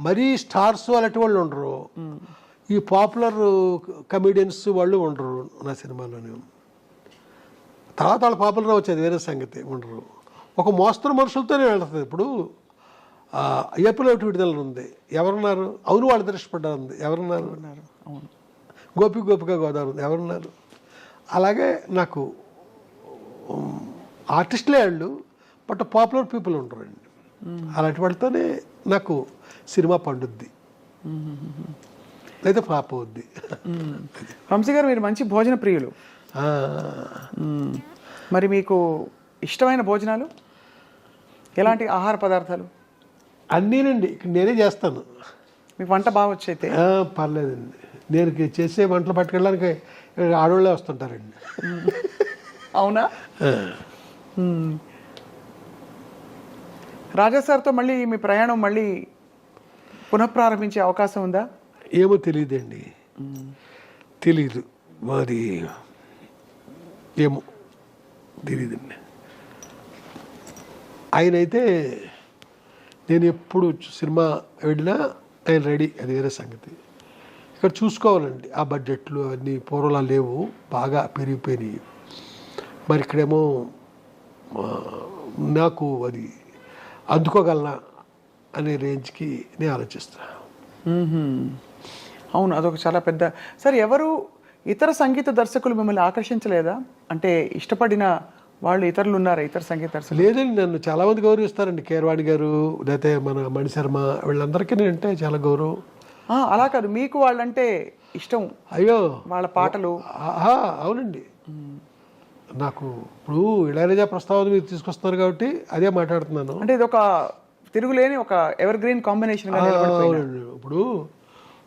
మరీ స్టార్స్ అలాంటి వాళ్ళు ఉండరు. ఈ పాపులర్ కమెడియన్స్ వాళ్ళు ఉండరు నా సినిమాలోనే. తర్వాత వాళ్ళు పాపులర్ వచ్చేది వేరే సంగతి, ఉండరు. ఒక మోస్తరు మనుషులతోనే వెళ్తుంది. ఇప్పుడు ఏపీలో విడుదల ఉంది, ఎవరున్నారు? అవును వాళ్ళు దృష్టిపడ్డారు ఉంది, ఎవరున్నారు? అవును. గోపిక గోదావరి ఉంది, ఎవరున్నారు? అలాగే నాకు ఆర్టిస్టులే వాళ్ళు, బట్ పాపులర్ పీపుల్ ఉంటారండి. అలాంటి వాళ్ళతోనే నాకు సినిమా పండుద్ది, లేదా ఫ్లాప్ అవుద్ది. వంశీ గారు మీరు మంచి భోజన ప్రియులు. మరి మీకు ఇష్టమైన భోజనాలు ఎలాంటి ఆహార పదార్థాలు? అన్నీనండి. ఇక్కడ నేనే చేస్తాను. మీకు వంట బాగా వచ్చైతే? పర్లేదండి. నేను చేసే వంటలు పట్టుకెళ్ళడానికి ఆడవాళ్ళే వస్తుంటారండి. అవునా? రాజా సార్తో మళ్ళీ మీ ప్రయాణం మళ్ళీ పునఃప్రారంభించే అవకాశం ఉందా? ఏమో తెలియదండి. తెలీదు మరి, ఏమో తెలీదండి. ఆయన అయితే నేను ఎప్పుడు సినిమా వెళ్ళినా ఆయన రెడీ, అది వేరే సంగతి. ఇక్కడ చూసుకోవాలండి ఆ బడ్జెట్లు అన్నీ పూర్వలా లేవు, బాగా పెరిగిపోయినాయి. మరి ఇక్కడేమో నాకు అది అందుకోగలనా అనే రేంజ్కి నేను ఆలోచిస్తాను. అవును, అదొక చాలా పెద్ద. సరే, ఎవరు ఇతర సంగీత దర్శకులు మిమ్మల్ని ఆకర్షించలేదా? అంటే ఇష్టపడిన వాళ్ళు ఇతరులు ఉన్నారా, ఇతర సంగీత దర్శకులు? లేదండి, నన్ను చాలామంది గౌరవిస్తారండి. కీరవాణి గారు, లేకపోతే మన మణిశర్మ, వీళ్ళందరికీ నేనంటే చాలా గౌరవం. అలా కాదు, మీకు వాళ్ళంటే ఇష్టం? అయ్యో, వాళ్ళ పాటలు. అవునండి. నాకు ఇప్పుడు ఇళయరాజా ప్రస్తావన మీరు తీసుకొస్తున్నారు కాబట్టి అదే మాట్లాడుతున్నాను. అంటే ఇది ఒక తిరుగులేని ఒక ఎవర్ గ్రీన్ కాంబినేషన్. ఇప్పుడు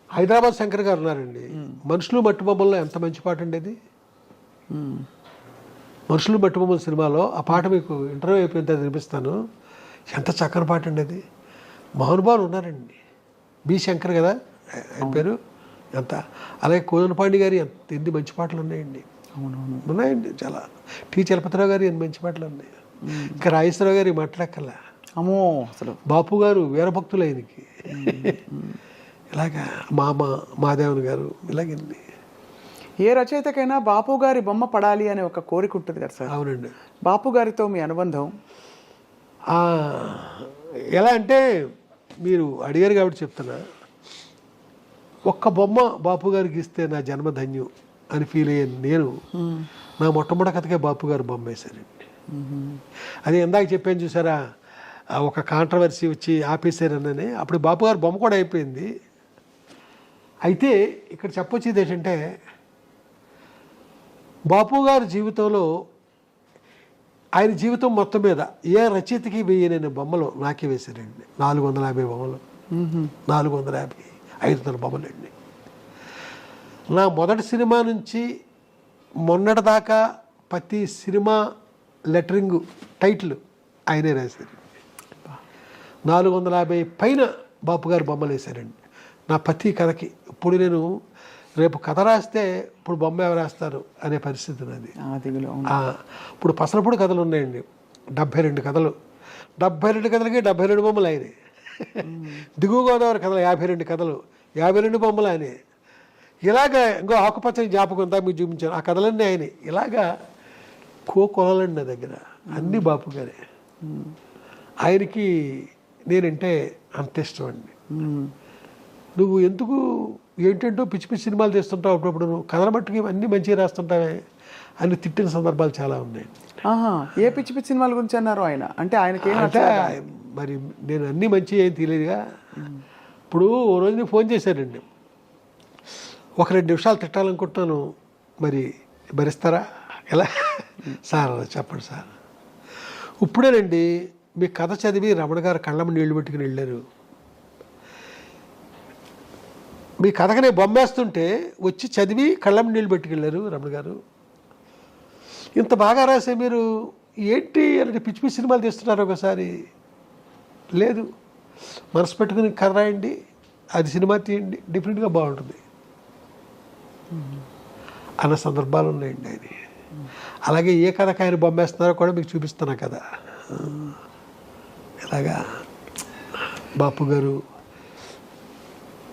హైదరాబాద్ శంకర్ గారు ఉన్నారండి. మనుషులు మట్టి బొమ్మల్లో ఎంత మంచి పాట అండి అది. మనుషులు మట్టి బొమ్మల సినిమాలో ఆ పాట మీకు ఇంటర్వ్యూ అయిపోయిన తర్వాత వినిపిస్తాను. ఎంత చక్కని పాట అండి అది. మహానుభావులు ఉన్నారండి. బి శంకర్ కదా ఆయన పేరు. ఎంత. అలాగే కోదండపాండి గారి ఎన్ని మంచి పాటలు ఉన్నాయండి. ఉన్నాయండి చాలా. టి చలపతిరావు గారి ఎన్ని మంచి పాటలు ఉన్నాయి. ఇంకా రాజేశ్వరరావు గారి మాట్లాడక్కర్లా. అమ్మో, అసలు బాపు గారు వీరభక్తులు ఆయనకి. ఇలాగా మాదేవన్ గారు, ఇలాగండి. ఏ రచయితకైనా బాపు గారి బొమ్మ పడాలి అనే ఒక కోరిక ఉంటుంది కదా సార్? అవునండి. బాపు గారితో మీ అనుబంధం ఎలా అంటే, మీరు అడిగారు కాబట్టి చెప్తున్నా. ఒక్క బొమ్మ బాపు గారికి ఇస్తే నా జన్మధన్యం అని ఫీల్ అయ్యాను నేను. నా మొట్టమొదటి కథకే బాపు గారు బొమ్మ వేశారండి. అది ఇందాక చెప్పాను చూసారా, ఒక కాంట్రవర్సీ వచ్చి ఆపేశారనని. అప్పుడు బాపు గారు బొమ్మ కూడా అయిపోయింది. అయితే ఇక్కడ చెప్పొచ్చేది ఏంటంటే, బాపు గారి జీవితంలో, ఆయన జీవితం మొత్తం మీద ఏ రచయితకి వేయలేని బొమ్మలు నాకే వేశారండి. 450 బొమ్మలు, 450, 500 బొమ్మలండి. నా మొదటి సినిమా నుంచి మొన్నటిదాకా ప్రతి సినిమా లెటరింగ్ టైటిల్ ఆయనే రాశారు. 450 పైన బాపు గారు బొమ్మలు వేశారండి నా ప్రతి కథకి. ఇప్పుడు నేను రేపు కథ రాస్తే ఇప్పుడు బొమ్మ ఎవరు వేస్తారు అనే పరిస్థితి నాది. ఇప్పుడు పసలపూడి కథలు ఉన్నాయండి, 72 కథలు. 72 కథలకి 72 బొమ్మలు అయినాయి. దిగువ గోదావరి కథలు 52 కథలు, 52 బొమ్మలు అయినాయి. ఇలాగా ఇంకో ఆకుపచ్చని జ్ఞాపకం అంతా మీకు చూపించాను, ఆ కథలన్నీ అయినాయి. ఇలాగా కొలలండి నా దగ్గర అన్నీ బాపు గారే. ఆయనకి నేనంటే అంత ఇష్టం అండి. నువ్వు ఎందుకు ఏంటంటో పిచ్చి పిచ్చి సినిమాలు తీస్తుంటావు, అప్పుడప్పుడు నువ్వు కథల మట్టుకి అన్నీ మంచిగా రాస్తుంటావే అని తిట్టిన సందర్భాలు చాలా ఉన్నాయి. ఏ పిచ్చి పిచ్చి సినిమాల గురించి అన్నారు ఆయన? అంటే ఆయనకి అంటే మరి నేను అన్నీ మంచి ఏం తెలియదుగా. ఇప్పుడు ఓ రోజు నేను ఫోన్ చేశానండి, ఒక 2 నిమిషాలు తిట్టాలనుకుంటున్నాను, మరి భరిస్తారా? ఎలా సార్ చెప్పండి సార్. ఇప్పుడేనండి మీ కథ చదివి రమణ గారు కళ్ళమ్మ నీళ్లు పెట్టుకుని వెళ్ళారు. మీ కథకనే బొమ్మేస్తుంటే వచ్చి చదివి కళ్ళమ్మ నీళ్ళు పెట్టుకెళ్ళారు రమణ గారు. ఇంత బాగా రాసే మీరు ఏంటి అంటే పిచ్చి పిచ్చి సినిమాలు తీస్తున్నారు. ఒకసారి లేదు, మనసు పెట్టుకుని కథ రాయండి, అది సినిమా తీయండి, డిఫరెంట్గా బాగుంటుంది అన్న సందర్భాలు ఉన్నాయండి ఆయన. అలాగే ఏ కథకు ఆయన బొమ్మేస్తున్నారో కూడా మీకు చూపిస్తున్నా కదా. ఇలాగా బాపు గారు,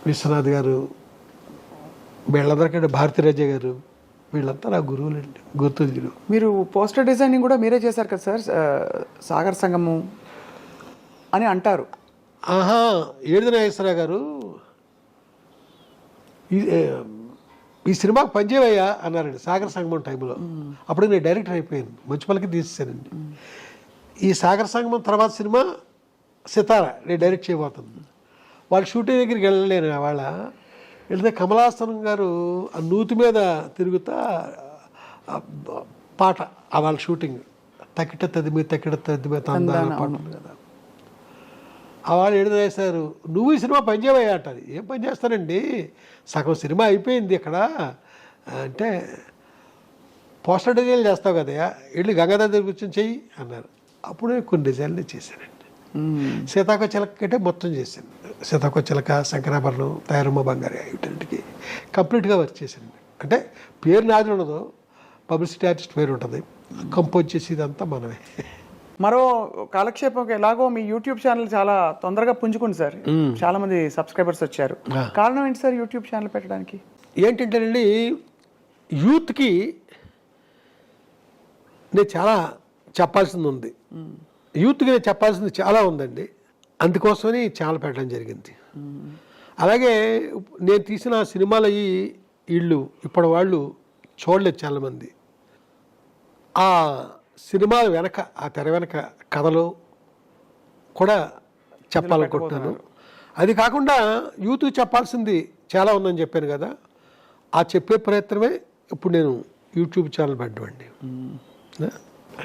విశ్వనాథ్ గారు, వీళ్ళందరికంటే భారతీరాజ గారు, వీళ్ళంతా నా గురువులండి, గుర్తులు. మీరు పోస్టర్ డిజైనింగ్ కూడా మీరే చేశారు కదా సార్, సాగర సంగము అని అంటారు. ఏడుది నాగేశ్వరరావు గారు ఈ సినిమాకి పనిచేవయ్యా అన్నారండి సాగర సంగమం టైంలో. అప్పుడు నేను డైరెక్టర్ అయిపోయాను, మంచి పలకి తీసేసానండి. ఈ సాగర సంగమం తర్వాత సినిమా సితారా నేను డైరెక్ట్ చేయబోతుంది. వాళ్ళ షూటింగ్ దగ్గరికి వెళ్ళలేను. వాళ్ళ వెళ్తే కమలాసనం గారు ఆ నూతి మీద తిరుగుతా పాట, వాళ్ళ షూటింగ్ తక్కిట తదిమి తందాన పాట ఉంది కదా. వాళ్ళు ఏడుదేశారు, నువ్వు ఈ సినిమా పనిచేవయ్యా అంటారు. ఏం పని చేస్తానండి, సగం సినిమా అయిపోయింది ఇక్కడ అంటే, పోస్టర్ డిజైన్లు చేస్తావు కదయా, వెళ్ళి గంగాధర్ దగ్గర కూర్చొని చెయ్యి అన్నారు. అప్పుడే కొన్ని డిజైన్లు చేశానండి. సీతాకో చిలక అంటే మొత్తం చేశాను. సీతాకో చిలక, శంకరాభరణం, తయారమ్మ బంగారు వీటికి కంప్లీట్గా వర్క్ చేశాను. అంటే పేరు నాది ఉండదు, పబ్లిసిటీ ఆర్టిస్ట్ పేరు ఉంటుంది, కంపోజ్ చేసి ఇదంతా మనమే. మరో కాలక్షేపం ఎలాగో మీ యూట్యూబ్ ఛానల్ చాలా తొందరగా పుంజుకుంది సార్, చాలా మంది సబ్స్క్రైబర్స్ వచ్చారు. కారణం ఏంటి సార్ యూట్యూబ్ ఛానల్ పెట్టడానికి? ఏంటంటేనండి, యూత్కి నేను చాలా చెప్పాల్సింది ఉంది, యూత్కి నేను చెప్పాల్సింది చాలా ఉందండి. అందుకోసమని ఛానల్ పెట్టడం జరిగింది. అలాగే నేను తీసిన సినిమాలు వీళ్ళు ఇప్పటి వాళ్ళు చూడలేదు చాలామంది. ఆ సినిమాల వెనక, ఆ తెర వెనక కథలు కూడా చెప్పాలనుకుంటున్నాను. అది కాకుండా యూత్కి చెప్పాల్సింది చాలా ఉందని చెప్పాను కదా, ఆ చెప్పే ప్రయత్నమే ఇప్పుడు నేను యూట్యూబ్ ఛానల్ పెట్టండి.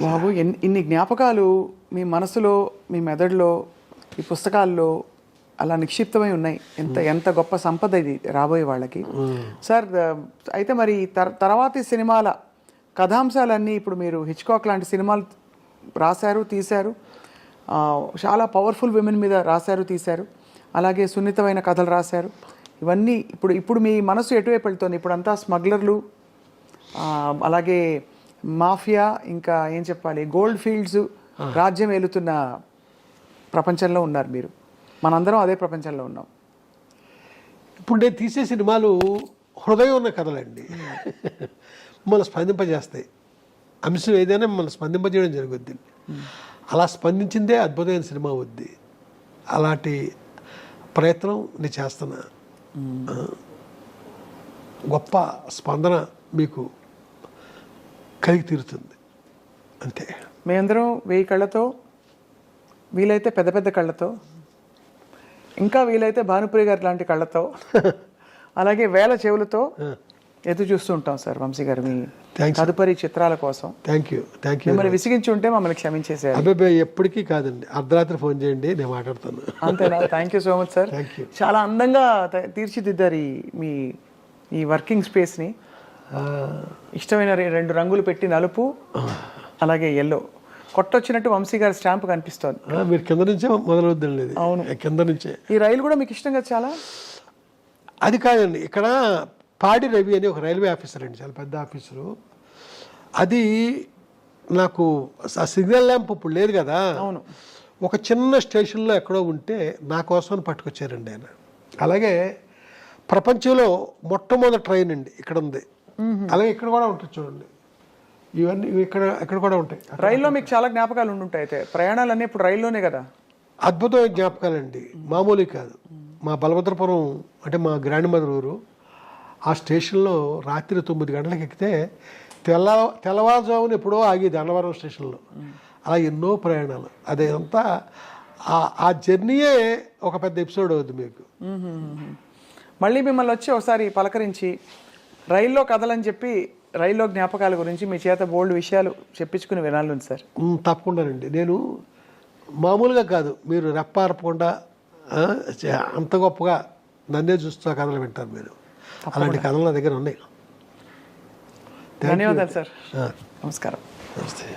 బాబు, ఇన్ని జ్ఞాపకాలు మీ మనసులో, మీ మెదడులో, ఈ పుస్తకాల్లో అలా నిక్షిప్తమై ఉన్నాయి. ఎంత గొప్ప సంపద ఇది రాబోయే వాళ్ళకి. సార్, అయితే మరి తర్వాతి సినిమాల కథాంశాలన్నీ, ఇప్పుడు మీరు హిచ్కాక్ లాంటి సినిమాలు రాశారు, తీశారు, చాలా పవర్ఫుల్ విమెన్ మీద రాశారు, తీశారు, అలాగే సున్నితమైన కథలు రాశారు. ఇవన్నీ ఇప్పుడు మీ మనసు ఎటువైపు వెళ్తుంది? ఇప్పుడు అంతా స్మగ్లర్లు, అలాగే మాఫియా, ఇంకా ఏం చెప్పాలి, గోల్డ్ ఫీల్డ్స్ రాజ్యం ఏలుతున్న ప్రపంచంలో ఉన్నారు మీరు. మనందరం అదే ప్రపంచంలో ఉన్నాం. ఇప్పుడు నేను తీసే సినిమాలు హృదయం ఉన్న కథలండి, మిమ్మల్ని స్పందింపజేస్తాయి. అంశం ఏదైనా మిమ్మల్ని స్పందింపజేయడం జరుగుద్ది. అలా స్పందించిందే అద్భుతమైన సినిమా అవుద్ది. అలాంటి ప్రయత్నం నేను చేస్తున్నా. గొప్ప స్పందన మీకు కలిగి తీరుతుంది అంతే. మేమందరం 1000 కళ్ళతో, వీలైతే పెద్ద పెద్ద కళ్ళతో, ఇంకా వీలైతే భానుప్రియ గారు లాంటి కళ్ళతో, అలాగే 1000 చెవులతో ఎదురు చూస్తూ ఉంటాం సార్ వంశీ గారు మీ తదుపరి చిత్రాల కోసం. Thank you. మిమ్మల్ని విసిగించి ఉంటే మమ్మల్ని క్షమించేసారు. అబ్బాయి ఎప్పటికీ కాదండి, అర్ధరాత్రి ఫోన్ చేయండి, నేను మాట్లాడతాను. అంతేనా? Thank you so much sir. చాలా అందంగా తీర్చిదిద్దారు ఈ వర్కింగ్ స్పేస్ని. ఇష్టమైన 2 రంగులు పెట్టి, నలుపు అలాగే ఎల్లో. కొట్టొచ్చినట్టు వంశీ గారి స్టాంప్ కనిపిస్తోంది. మీరు కింద నుంచే మొదలవుద్దండి ఇది. అవును. కింద నుంచే. ఈ రైలు కూడా మీకు ఇష్టం కదా చాలా? అది కాదండి, ఇక్కడ పాడి రవి అని ఒక రైల్వే ఆఫీసర్ అండి, చాలా పెద్ద ఆఫీసరు. అది నాకు ఆ సిగ్నల్ ల్యాంప్ ఇప్పుడు లేదు కదా, అవును. ఒక చిన్న స్టేషన్లో ఎక్కడో ఉంటే నా కోసం పట్టుకొచ్చారండి ఆయన. అలాగే ప్రపంచంలో మొట్టమొదటి ట్రైన్ అండి ఇక్కడ ఉంది. అలాగే ఇక్కడ కూడా ఉంటుంది చూడండి, ఇవన్నీ ఇక్కడ కూడా ఉంటాయి. రైల్లో మీకు చాలా జ్ఞాపకాలు ఉండుంటాయి అయితే, ప్రయాణాలన్నీ ఇప్పుడు రైల్లోనే కదా? అద్భుతమైన జ్ఞాపకాలండి, మామూలు కాదు. మా బలభద్రపురం అంటే మా గ్రాండ్ మదర్ ఊరు, ఆ స్టేషన్లో రాత్రి 9 గంటలకు ఎక్కితే తెల్లవారుజామున ఎప్పుడో ఆగేది అన్నవరం స్టేషన్లో. అలా ఎన్నో ప్రయాణాలు, అదంతా ఆ జర్నీయే ఒక పెద్ద ఎపిసోడ్ అవుతుంది మీకు. మళ్ళీ మిమ్మల్ని వచ్చి ఒకసారి పలకరించి రైల్లో కథలని చెప్పి రైల్లో జ్ఞాపకాల గురించి మీ చేత బోల్డ్ విషయాలు చెప్పించుకుని వినాలి సార్. తప్పకుండానండి. నేను మామూలుగా కాదు, మీరు రెప్పారపకుండా అంత గొప్పగా నన్నే చూస్తూ కథలు వింటారు మీరు. అలాంటి కథలు నా దగ్గర ఉన్నాయి. ధన్యవాదాలు సార్. నమస్కారం. నమస్తే.